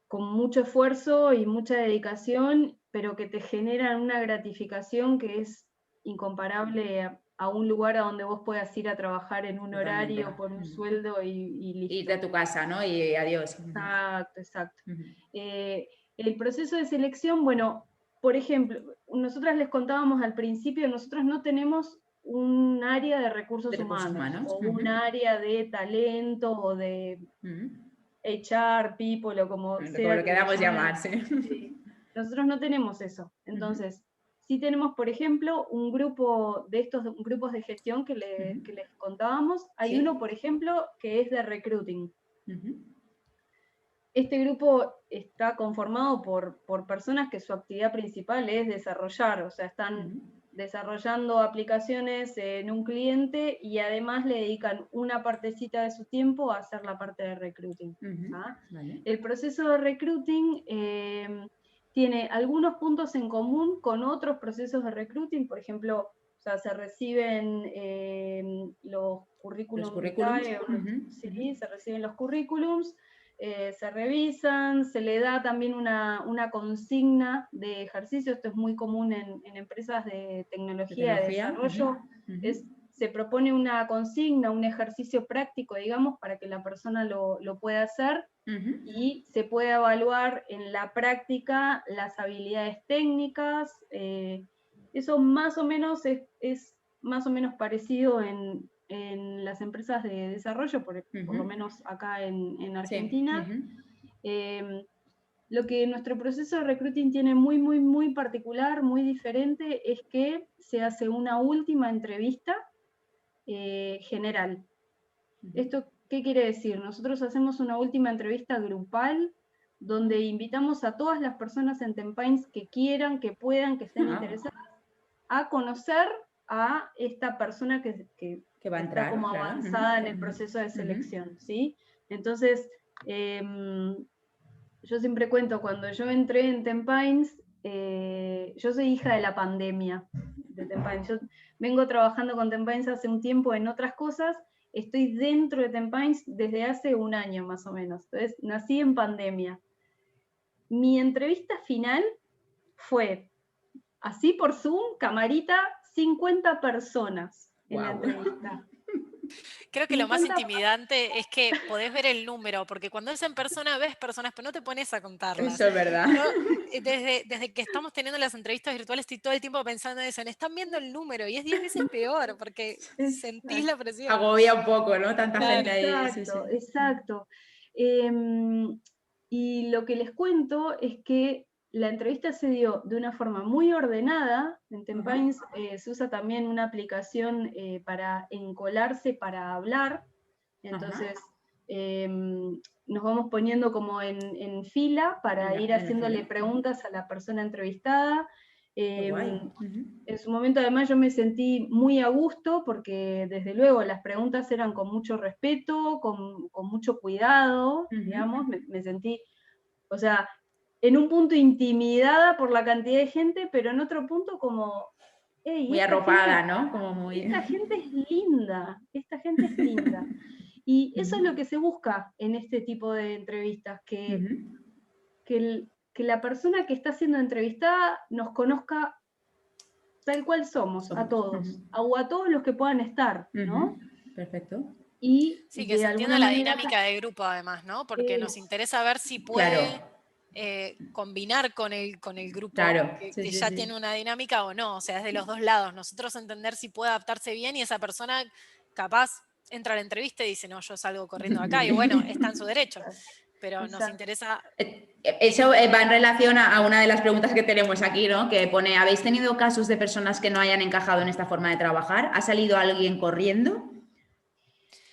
con mucho esfuerzo y mucha dedicación, pero que te generan una gratificación que es incomparable a un lugar a donde vos puedas ir a trabajar en un horario, por un sueldo y listo. Irte a tu casa, ¿no? Y adiós. Exacto, exacto. El proceso de selección, bueno, por ejemplo, nosotras les contábamos al principio, nosotros no tenemos un área de recursos humanos o un área de talento o de HR, people o como sea. Lo queramos llamar, sí. Nosotros no tenemos eso. Entonces, sí tenemos, por ejemplo, un grupo de estos grupos de gestión que les contábamos. Hay uno, por ejemplo, que es de recruiting. Este grupo está conformado por personas que su actividad principal es desarrollar, o sea, están desarrollando aplicaciones en un cliente y además le dedican una partecita de su tiempo a hacer la parte de recruiting. Vale. El proceso de recruiting tiene algunos puntos en común con otros procesos de recruiting, por ejemplo, o sea, se reciben los currículums vitae, ¿sí? Se reciben los currículums, se revisan, se le da también una consigna de ejercicio. Esto es muy común en empresas de tecnología, de desarrollo. Se propone una consigna, un ejercicio práctico, digamos, para que la persona lo pueda hacer, y se puede evaluar en la práctica las habilidades técnicas. Eso más o menos es más o menos parecido en las empresas de desarrollo, por lo menos acá en Argentina. Sí. Lo que nuestro proceso de recruiting tiene muy, muy, muy particular, muy diferente, es que se hace una última entrevista general. ¿Esto qué quiere decir? Nosotros hacemos una última entrevista grupal donde invitamos a todas las personas en Tempines que quieran, que puedan, que estén interesadas, a conocer a esta persona que va a entrar, está como avanzada en el proceso de selección, ¿sí? Entonces, yo siempre cuento, cuando yo entré en Tempines, yo soy hija de la pandemia de Tempines. Yo vengo trabajando con Tempines hace un tiempo en otras cosas, estoy dentro de Tempines desde hace un año más o menos. Entonces, nací en pandemia. Mi entrevista final fue así por Zoom, camarita, 50 personas en la entrevista. Creo que lo más intimidante es que podés ver el número, porque cuando es en persona ves personas, pero no te pones a contarlas. Eso es verdad. Yo, desde que estamos teniendo las entrevistas virtuales, estoy todo el tiempo pensando en eso, están viendo el número, y es 10 veces peor, porque sentís la presión. Agobia un poco, ¿no? Tanta gente ahí. Exacto, exacto. Y lo que les cuento es que la entrevista se dio de una forma muy ordenada. En Tempines se usa también una aplicación para encolarse, para hablar. Entonces, nos vamos poniendo como en fila para ir haciéndole preguntas a la persona entrevistada. En su momento además yo me sentí muy a gusto porque desde luego las preguntas eran con mucho respeto, con mucho cuidado, digamos, me sentí, o sea, en un punto intimidada por la cantidad de gente, pero en otro punto como... Hey, muy arropada, ¿no? Como muy... Esta gente es linda, esta gente es linda. Y eso es lo que se busca en este tipo de entrevistas, que la persona que está siendo entrevistada nos conozca tal cual somos, a todos, o a todos los que puedan estar, ¿no? Perfecto. Y sí, que se entienda la dinámica de grupo además, ¿no? Porque nos interesa ver si puede combinar con el grupo que ya tiene una dinámica o no, o sea, es de los dos lados. Nosotros entender si puede adaptarse bien y esa persona capaz entra a la entrevista y dice, no, yo salgo corriendo acá, y bueno, está en su derecho. Pero nos interesa... Eso va en relación a una de las preguntas que tenemos aquí, ¿no? Que pone, ¿habéis tenido casos de personas que no hayan encajado en esta forma de trabajar? ¿Ha salido alguien corriendo?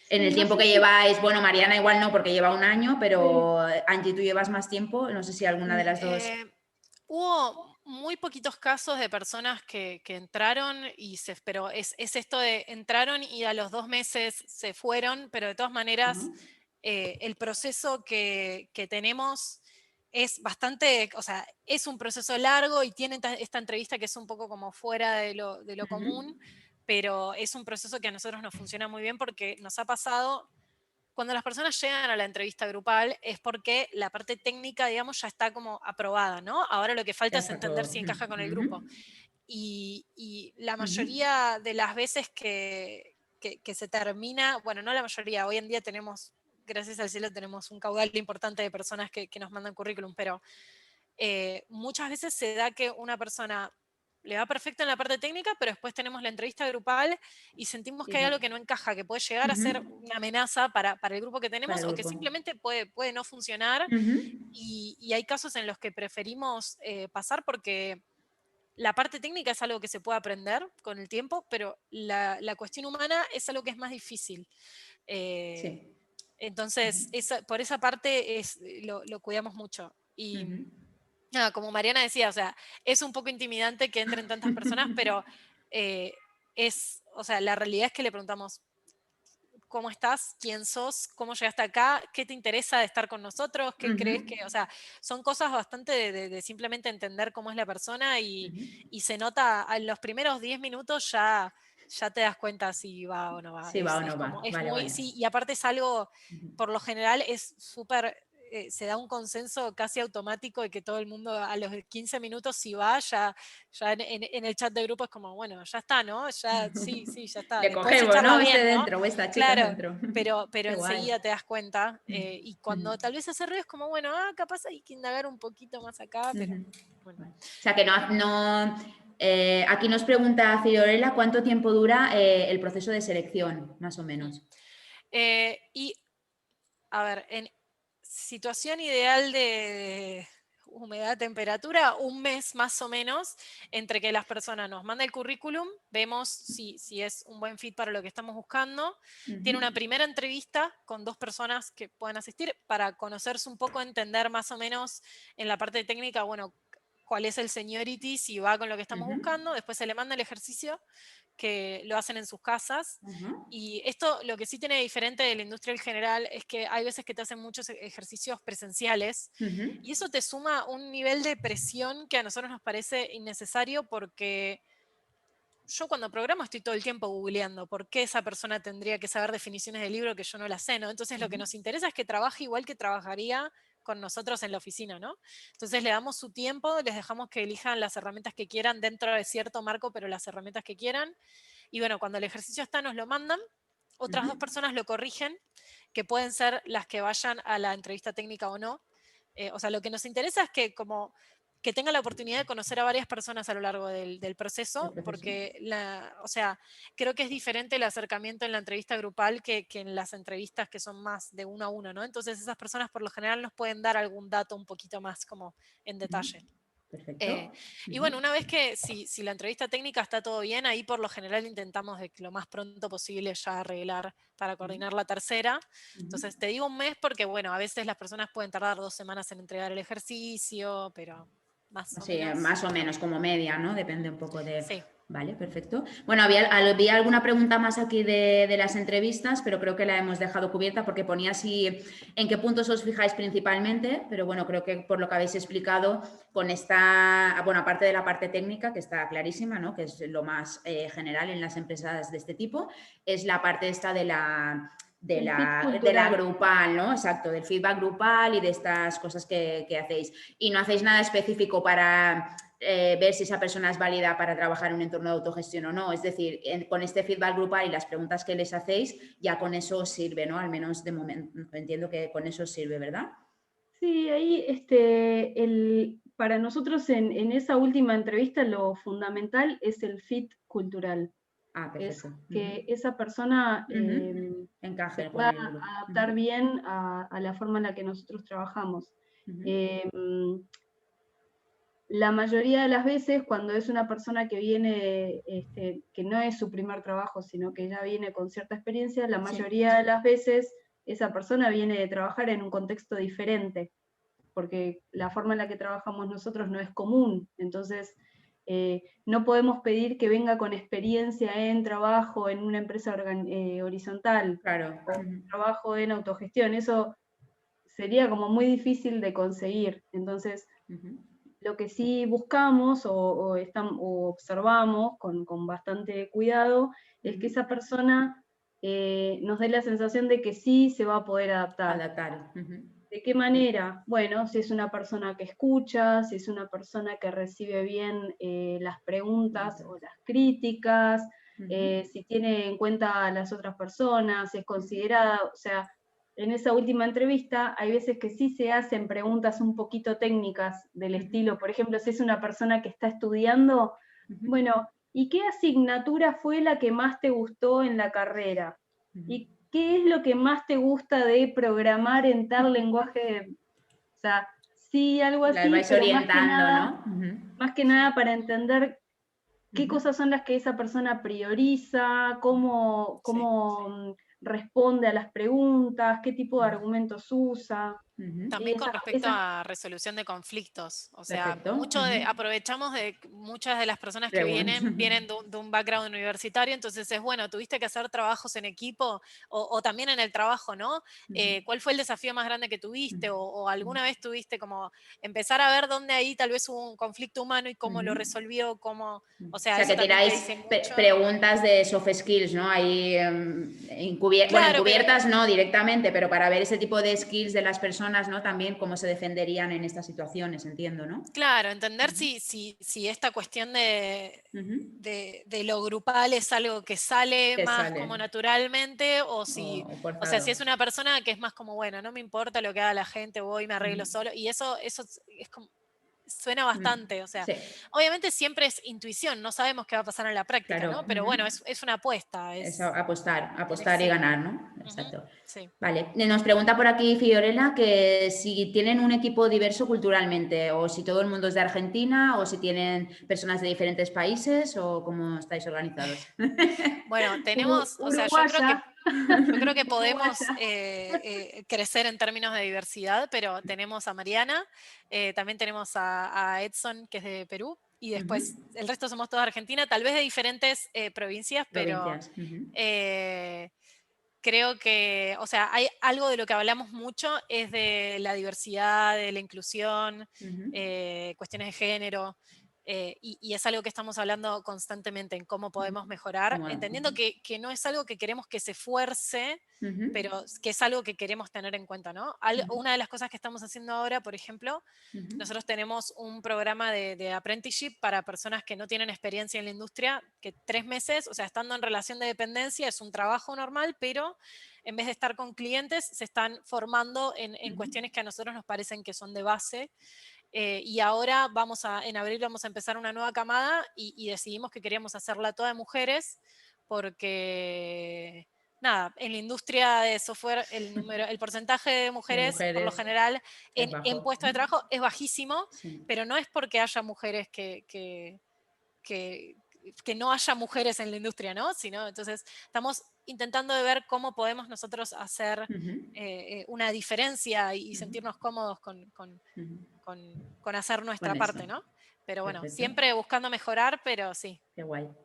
En el tiempo que lleváis, bueno, Mariana igual no, porque lleva un año, pero Angie, tú llevas más tiempo, no sé si alguna de las dos... Hubo muy poquitos casos de personas que entraron, pero es esto de entraron y a los 2 meses se fueron, pero de todas maneras el proceso que tenemos es bastante, o sea, es un proceso largo y tiene esta entrevista que es un poco como fuera de lo común, pero es un proceso que a nosotros nos funciona muy bien porque nos ha pasado, cuando las personas llegan a la entrevista grupal es porque la parte técnica, digamos, ya está como aprobada, ¿no? Ahora lo que falta es entender si encaja con el grupo. Y la mayoría de las veces que se termina, bueno, no la mayoría, hoy en día tenemos, gracias al cielo, tenemos un caudal importante de personas que nos mandan currículum, pero muchas veces se da que una persona le va perfecto en la parte técnica, pero después tenemos la entrevista grupal y sentimos que hay algo que no encaja, que puede llegar a ser una amenaza para el grupo que tenemos o que simplemente puede no funcionar. Y hay casos en los que preferimos pasar porque la parte técnica es algo que se puede aprender con el tiempo, pero la cuestión humana es algo que es más difícil. Entonces, por esa parte lo cuidamos mucho. Y... como Mariana decía, o sea, es un poco intimidante que entren tantas personas, pero o sea, la realidad es que le preguntamos, ¿cómo estás? ¿Quién sos? ¿Cómo llegaste acá? ¿Qué te interesa de estar con nosotros? ¿Qué crees que...? O sea, son cosas bastante de simplemente entender cómo es la persona y se nota, en los primeros 10 minutos ya te das cuenta si va o no va. Si va o no va. Es Vale, muy, vale. sí, y aparte es algo, por lo general es súper, se da un consenso casi automático de que todo el mundo a los 15 minutos si va, ya en el chat de grupo es como, bueno, ya está, ¿no? Ya, sí, ya está. Le Después si cogemos, charla ¿no? Este bien, ¿no? dentro o esta chica Claro, dentro. pero Qué guay. enseguida te das cuenta. Y cuando tal vez hace ruido es como, bueno, capaz hay que indagar un poquito más acá, pero bueno. Vale. O sea que aquí nos pregunta Fiorella cuánto tiempo dura el proceso de selección, más o menos. Y, a ver, en situación ideal de humedad, temperatura, un mes más o menos, entre que las personas nos manden el currículum, vemos si es un buen fit para lo que estamos buscando. Tiene una primera entrevista con 2 personas que puedan asistir para conocerse un poco, entender más o menos en la parte técnica, bueno, cuál es el seniority, si va con lo que estamos buscando. Después se le manda el ejercicio, que lo hacen en sus casas. Y esto lo que sí tiene diferente de la industria en general es que hay veces que te hacen muchos ejercicios presenciales y eso te suma un nivel de presión que a nosotros nos parece innecesario, porque yo cuando programo estoy todo el tiempo googleando por qué esa persona tendría que saber definiciones de libro que yo no las sé, ¿no? Entonces lo que nos interesa es que trabaje igual que trabajaría con nosotros en la oficina, ¿no? Entonces le damos su tiempo, les dejamos que elijan las herramientas que quieran dentro de cierto marco, pero las herramientas que quieran. Y bueno, cuando el ejercicio está, nos lo mandan, otras 2 personas lo corrigen, que pueden ser las que vayan a la entrevista técnica o no. O sea, lo que nos interesa es que que tengan la oportunidad de conocer a varias personas a lo largo del proceso, porque o sea, creo que es diferente el acercamiento en la entrevista grupal que en las entrevistas que son más de 1 a 1, ¿no? Entonces esas personas por lo general nos pueden dar algún dato un poquito más como en detalle. Perfecto. Y bueno, una vez que si la entrevista técnica está todo bien, ahí por lo general intentamos de que lo más pronto posible ya arreglar para coordinar la tercera. Entonces te digo un mes porque, bueno, a veces las personas pueden tardar 2 semanas en entregar el ejercicio, pero más o menos. Más o menos, como media, ¿no? Depende un poco de... Sí. Vale, perfecto. Bueno, había alguna pregunta más aquí de las entrevistas, pero creo que la hemos dejado cubierta porque ponía así en qué puntos os fijáis principalmente, pero bueno, creo que por lo que habéis explicado con esta, bueno, aparte de la parte técnica, que está clarísima, ¿no? Que es lo más general en las empresas de este tipo, es la parte esta de la grupal, ¿no? Exacto, del feedback grupal y de estas cosas que hacéis. Y no hacéis nada específico para ver si esa persona es válida para trabajar en un entorno de autogestión o no. Es decir, con este feedback grupal y las preguntas que les hacéis, ya con eso os sirve, ¿no? Al menos de momento, entiendo que con eso os sirve, ¿verdad? Sí, ahí para nosotros en esa última entrevista lo fundamental es el fit cultural. Es Perfecto. que esa persona encaje se con pueda el grupo. adaptar bien a la forma en la que nosotros trabajamos. La mayoría de las veces, cuando es una persona que viene, que no es su primer trabajo, sino que ya viene con cierta experiencia, la mayoría de las veces esa persona viene de trabajar en un contexto diferente, porque la forma en la que trabajamos nosotros no es común. Entonces, no podemos pedir que venga con experiencia en trabajo en una empresa horizontal, claro, o trabajo en autogestión. Eso sería como muy difícil de conseguir. Entonces, lo que sí buscamos o observamos con bastante cuidado es que esa persona nos dé la sensación de que sí se va a poder adaptar. ¿De qué manera? Bueno, si es una persona que escucha, si es una persona que recibe bien las preguntas o las críticas, si tiene en cuenta a las otras personas, si es considerada, o sea, en esa última entrevista hay veces que sí se hacen preguntas un poquito técnicas del estilo, por ejemplo, si es una persona que está estudiando, bueno, ¿y qué asignatura fue la que más te gustó en la carrera? ¿Y qué es lo que más te gusta de programar en tal lenguaje? O sea, sí, algo así, vais pero orientando, más que nada para entender qué cosas son las que esa persona prioriza, cómo responde a las preguntas, qué tipo de argumentos usa. También con respecto esa- a resolución de conflictos, o sea, Perfecto. aprovechamos de que muchas de las personas que Preguntas. vienen de un background universitario, entonces es bueno, tuviste que hacer trabajos en equipo o también en el trabajo, ¿no? ¿Cuál fue el desafío más grande que tuviste? O alguna vez tuviste como empezar a ver dónde ahí tal vez hubo un conflicto humano y cómo lo resolvió, cómo, o O sea, sea, eso que también te tiráis dice mucho. preguntas de soft skills, ¿no? Ahí, bueno, Claro, pero encubiertas no directamente, pero para ver ese tipo de skills de las personas, ¿no? También cómo se defenderían en estas situaciones, entiendo, ¿no? claro, entender si esta cuestión Ujú. de lo grupal es algo que sale Que más sale. como naturalmente O o sea, forzado. si es una persona que es más como, bueno, no me importa lo que haga la gente, voy y me arreglo Ujú. solo, y eso es como, suena Mm. bastante, o sea, Sí, obviamente siempre es intuición, no sabemos qué va a pasar en la práctica, claro. ¿no? Pero bueno, Ujú. es una apuesta, Es tenés apostar y sí, ganar, ¿no? ujú, Exacto. sí. Vale, nos pregunta por aquí Fiorella que si tienen un equipo diverso culturalmente o si todo el mundo es de Argentina o si tienen personas de diferentes países o cómo estáis organizados. Bueno, tenemos, o sea, Uruguaya, yo creo que podemos uruguaya. crecer en términos de diversidad, pero tenemos a Mariana, también tenemos a Edson, que es de Perú, y después Ujú. el resto somos todos de Argentina, tal vez de diferentes provincias, pero Provincias. Ujú. eh, creo que, o sea, hay algo de lo que hablamos mucho, es de la diversidad, de la inclusión, Ujú. cuestiones de género. Y es algo que estamos hablando constantemente en cómo podemos mejorar, entendiendo Ujú. que no es algo que queremos que se fuerce, Ujú. pero que es algo que queremos tener en cuenta, ¿no? Ujú. Una de las cosas que estamos haciendo ahora, por ejemplo, Ujú. nosotros tenemos un programa de apprenticeship para personas que no tienen experiencia en la industria, que 3 meses, o sea, estando en relación de dependencia, es un trabajo normal, pero en vez de estar con clientes, se están formando en Ujú. cuestiones que a nosotros nos parecen que son de base. Y ahora en abril vamos a empezar una nueva camada y decidimos que queríamos hacerla toda de mujeres porque, nada, en la industria de software el porcentaje de De mujeres, por lo mujeres general, es en bajo. puestos de trabajo es bajísimo, Sí. pero no es porque haya mujeres que, que no haya mujeres en la industria, ¿no? Sino, entonces, estamos intentando de ver cómo podemos nosotros hacer Ujú. una diferencia y Ujú. sentirnos cómodos Ujú. con hacer nuestra Con eso. parte, ¿no? Pero bueno, Perfecto. siempre buscando mejorar, pero sí. Qué guay. Bueno,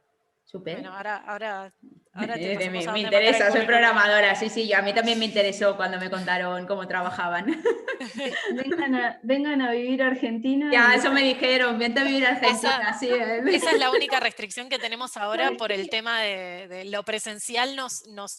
Súper. ahora te pasamos a Me dónde mandar el interesa, soy currículum. programadora, sí, sí, a mí también me interesó cuando me contaron cómo trabajaban. Vengan a vivir a Argentina Ya, y eso me dijeron, vente a vivir a Esa, Argentina, sí. esa es la única restricción que tenemos ahora ¿sabes por el qué? tema de lo presencial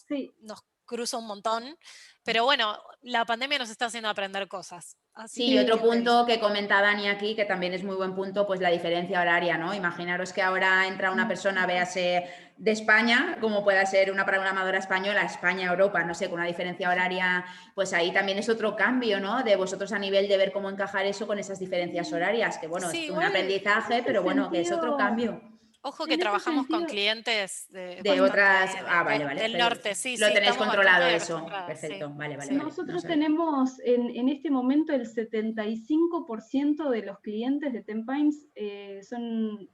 Sí, nos cruza un montón, pero bueno, la pandemia nos está haciendo aprender cosas, así Sí, y sí, otro que punto que comenta Dani aquí, que también es muy buen punto, pues la diferencia horaria, ¿no? Imaginaros que ahora entra una persona, véase, de España, como pueda ser una programadora española, España, Europa, no sé, con una diferencia horaria, pues ahí también es otro cambio, ¿no? De vosotros a nivel de ver cómo encajar eso con esas diferencias horarias, que bueno, sí, es un igual, en aprendizaje, ese pero bueno, que es otro sentido, cambio. ojo que en ese trabajamos con sentido, clientes De bastante otras, ahí vale, vale, del pero norte, sí, lo sí, tenéis estamos bastante controlado eso, acostumbradas, sí, perfecto, vale, vale, sí. vale, no nosotros sé. tenemos en este momento el 75% de los clientes de Tempines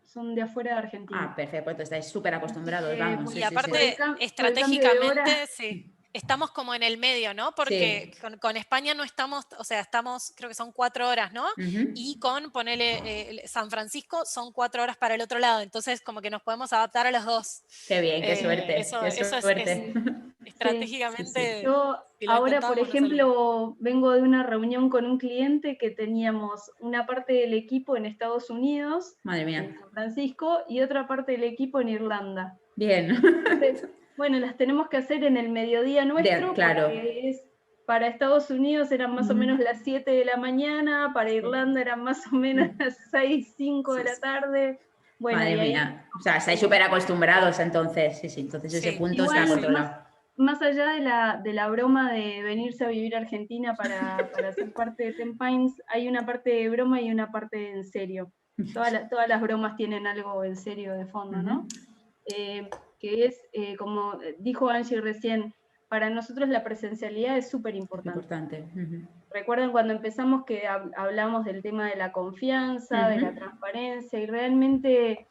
son de afuera de Ah, Argentina. perfecto, pues estáis súper Así acostumbrados, que vamos, Y sí, sí, sí. aparte, por el cambio de hora, estratégicamente, sí, estamos como en el medio, ¿no? Porque Sí. con España no estamos, o sea, estamos, creo que son 4 horas, ¿no? Ujú. Y con, ponele, San Francisco son 4 horas para el otro lado, entonces como que nos podemos adaptar a los dos. Qué bien, qué suerte, qué Eso es suerte. sí, sí. Sí, sí. estratégicamente, Yo si lo ahora, por intentamos, no salía. ejemplo, vengo de una reunión con un cliente que teníamos una parte del equipo en Estados Unidos, Madre en mía. San Francisco, y otra parte del equipo en Irlanda. Bien. Entonces, bueno, las tenemos que hacer en el mediodía nuestro Claro. porque para Estados Unidos eran más o Ujú. menos las 7 de la mañana, para Sí. Irlanda eran más o menos las 6, 5 de Sí, la sí. tarde. Bueno, Madre y ahí mía. O sea, estáis eh, súper acostumbrados entonces. Sí, sí. Entonces ese Sí, punto está sí, igual, sí. controlado. más allá de la broma de venirse a vivir a Argentina para ser parte de Tempines, hay una parte de broma y una parte en serio. Todas las bromas tienen algo en serio de fondo, ¿no? Ujú. Que es, como dijo Angie recién, para nosotros la presencialidad es súper Es importante. importante. Ujú. Recuerdan cuando empezamos que hablamos del tema de la confianza, de la Ujú. transparencia, y realmente,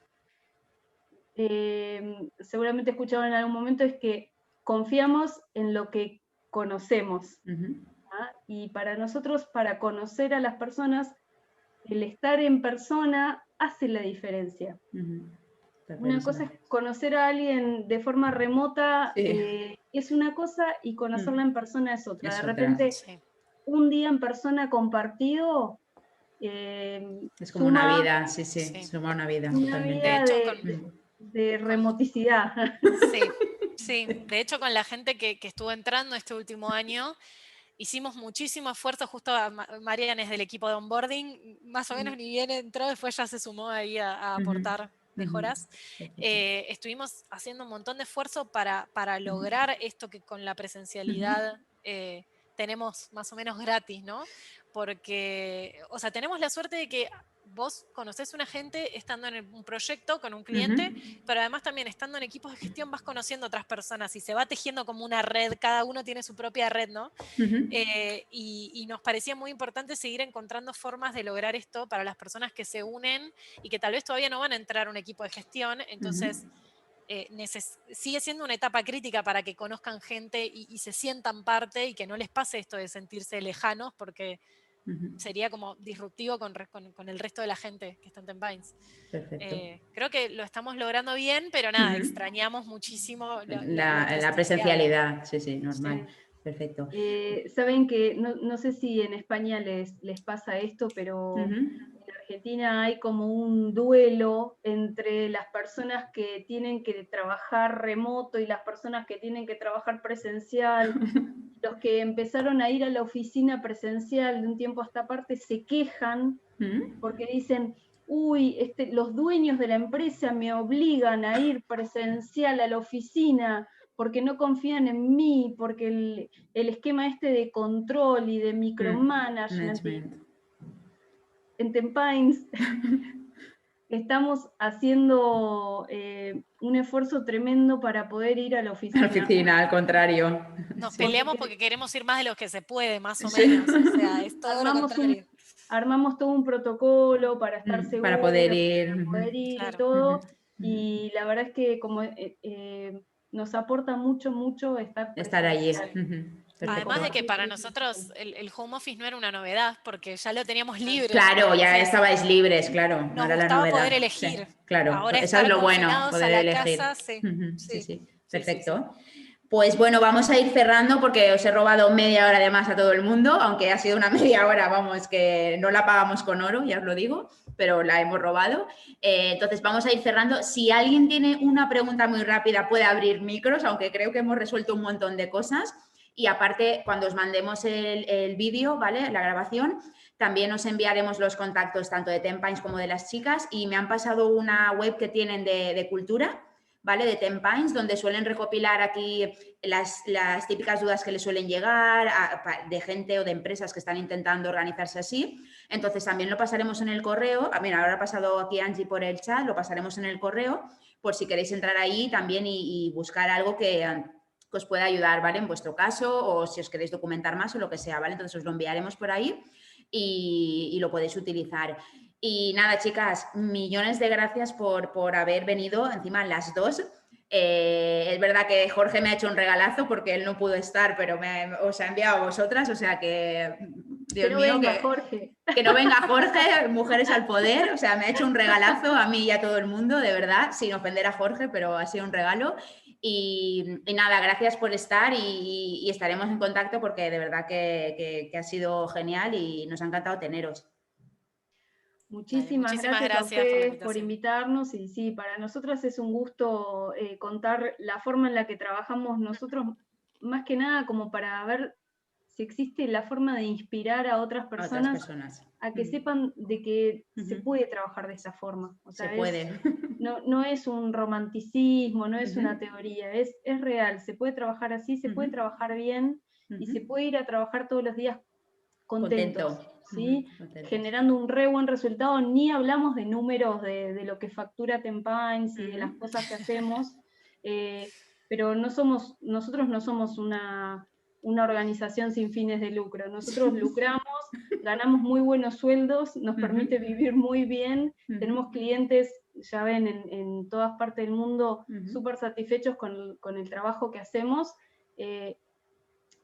seguramente escucharon en algún momento, es que confiamos en lo que conocemos. Ujú. ¿Ah? y para nosotros, para conocer a las personas, el estar en persona hace la diferencia. Una cosa es conocer a alguien de forma remota, es una cosa, y conocerla en persona es otra. De repente, un día en persona compartido es como una vida, suma una vida. Una totalmente. vida de remoticidad. Sí, de hecho con la gente que estuvo entrando este último año, hicimos muchísimo esfuerzo, justo Mariana es del equipo de onboarding, más o menos ni bien entró, después ya se sumó ahí a aportar mejoras. Estuvimos haciendo un montón de esfuerzo para lograr esto que con la presencialidad tenemos más o menos gratis, ¿no? Porque, o sea, tenemos la suerte de que vos conocés una gente estando en un proyecto con un cliente, pero además también estando en equipos de gestión vas conociendo otras personas y se va tejiendo como una red, cada uno tiene su propia red, ¿no? Y nos parecía muy importante seguir encontrando formas de lograr esto para las personas que se unen y que tal vez todavía no van a entrar a un equipo de gestión, entonces sigue siendo una etapa crítica para que conozcan gente y se sientan parte y que no les pase esto de sentirse lejanos, porque sería como disruptivo con el resto de la gente que está en Tempines. Creo que lo estamos logrando bien, pero nada, extrañamos muchísimo la presencialidad. Sí, normal. Sí. Perfecto. Saben que, no sé si en España les pasa esto, pero en Argentina hay como un duelo entre las personas que tienen que trabajar remoto y las personas que tienen que trabajar presencial. Los que empezaron a ir a la oficina presencial de un tiempo a esta parte se quejan porque dicen, uy, los dueños de la empresa me obligan a ir presencial a la oficina porque no confían en mí, porque el esquema este de control y de micromanagement. En Tempines estamos haciendo un esfuerzo tremendo para poder ir a la oficina. A la oficina, al contrario. Nos peleamos porque queremos ir más de los que se puede, más o menos. O sea, es todo lo contrario. Armamos todo un protocolo para estar seguros, para poder ir, claro. Y todo. Y la verdad es que como nos aporta mucho estar allí. Además de que para nosotros el home office no era una novedad, porque ya lo teníamos libre. Claro, ya estabais libres, claro. Nos gustaba poder elegir. Sí, claro, ahora eso es lo bueno, poder elegir. Casa, sí. Perfecto. Pues bueno, vamos a ir cerrando porque os he robado media hora de más a todo el mundo, aunque ha sido una media hora, vamos, que no la pagamos con oro, ya os lo digo, pero la hemos robado. Entonces vamos a ir cerrando. Si alguien tiene una pregunta muy rápida puede abrir micros, aunque creo que hemos resuelto un montón de cosas. Y aparte, cuando os mandemos el vídeo, ¿vale? La grabación, también os enviaremos los contactos tanto de Tempines como de las chicas, y me han pasado una web que tienen de cultura, ¿vale? De Tempines, donde suelen recopilar aquí las típicas dudas que les suelen llegar de gente o de empresas que están intentando organizarse así. Entonces también lo pasaremos en el correo. Mira, ahora ha pasado aquí Angie por el chat, lo pasaremos en el correo por si queréis entrar ahí también y buscar algo que os pueda ayudar, ¿vale? En vuestro caso, o si os queréis documentar más o lo que sea, ¿vale? Entonces os lo enviaremos por ahí y lo podéis utilizar. Y nada, chicas, millones de gracias por haber venido, encima las dos. Es verdad que Jorge me ha hecho un regalazo porque él no pudo estar, pero os ha enviado a vosotras, o sea que, Dios mío, que no venga Jorge, mujeres al poder, o sea, me ha hecho un regalazo a mí y a todo el mundo, de verdad, sin ofender a Jorge, pero ha sido un regalo. Y nada, gracias por estar y estaremos en contacto porque de verdad que ha sido genial y nos ha encantado teneros. Muchísimas gracias a ustedes por invitarnos, y sí, para nosotros es un gusto contar la forma en la que trabajamos nosotros, más que nada como para ver si existe la forma de inspirar a otras personas a que sepan de que se puede trabajar de esa forma. O sea, se puede. No es un romanticismo, no es una teoría, es real, se puede trabajar así, se puede trabajar bien y se puede ir a trabajar todos los días contentos. ¿Sí? Generando un re buen resultado. Ni hablamos de números de lo que factura Tempines y de las cosas que hacemos, pero nosotros no somos una organización sin fines de lucro. Nosotros lucramos, ganamos muy buenos sueldos, nos permite vivir muy bien, tenemos clientes, ya ven, en todas partes del mundo, súper satisfechos con el trabajo que hacemos,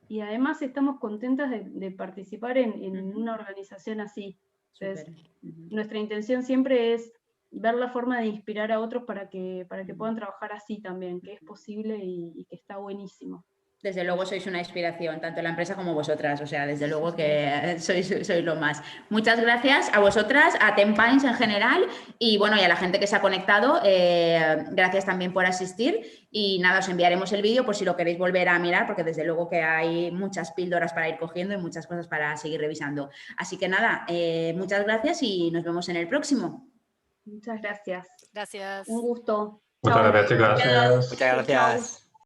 y además estamos contentas de participar en una organización así. Entonces, nuestra intención siempre es ver la forma de inspirar a otros para que puedan trabajar así también, que es posible y que está buenísimo. Desde luego sois una inspiración, tanto la empresa como vosotras, o sea, desde luego que sois lo más. Muchas gracias a vosotras, a Tempines en general y bueno, y a la gente que se ha conectado, gracias también por asistir y nada, os enviaremos el vídeo por si lo queréis volver a mirar, porque desde luego que hay muchas píldoras para ir cogiendo y muchas cosas para seguir revisando. Así que nada, muchas gracias y nos vemos en el próximo. Muchas gracias. Gracias. Un gusto. Muchas Chao. gracias, chicas. Muchas gracias.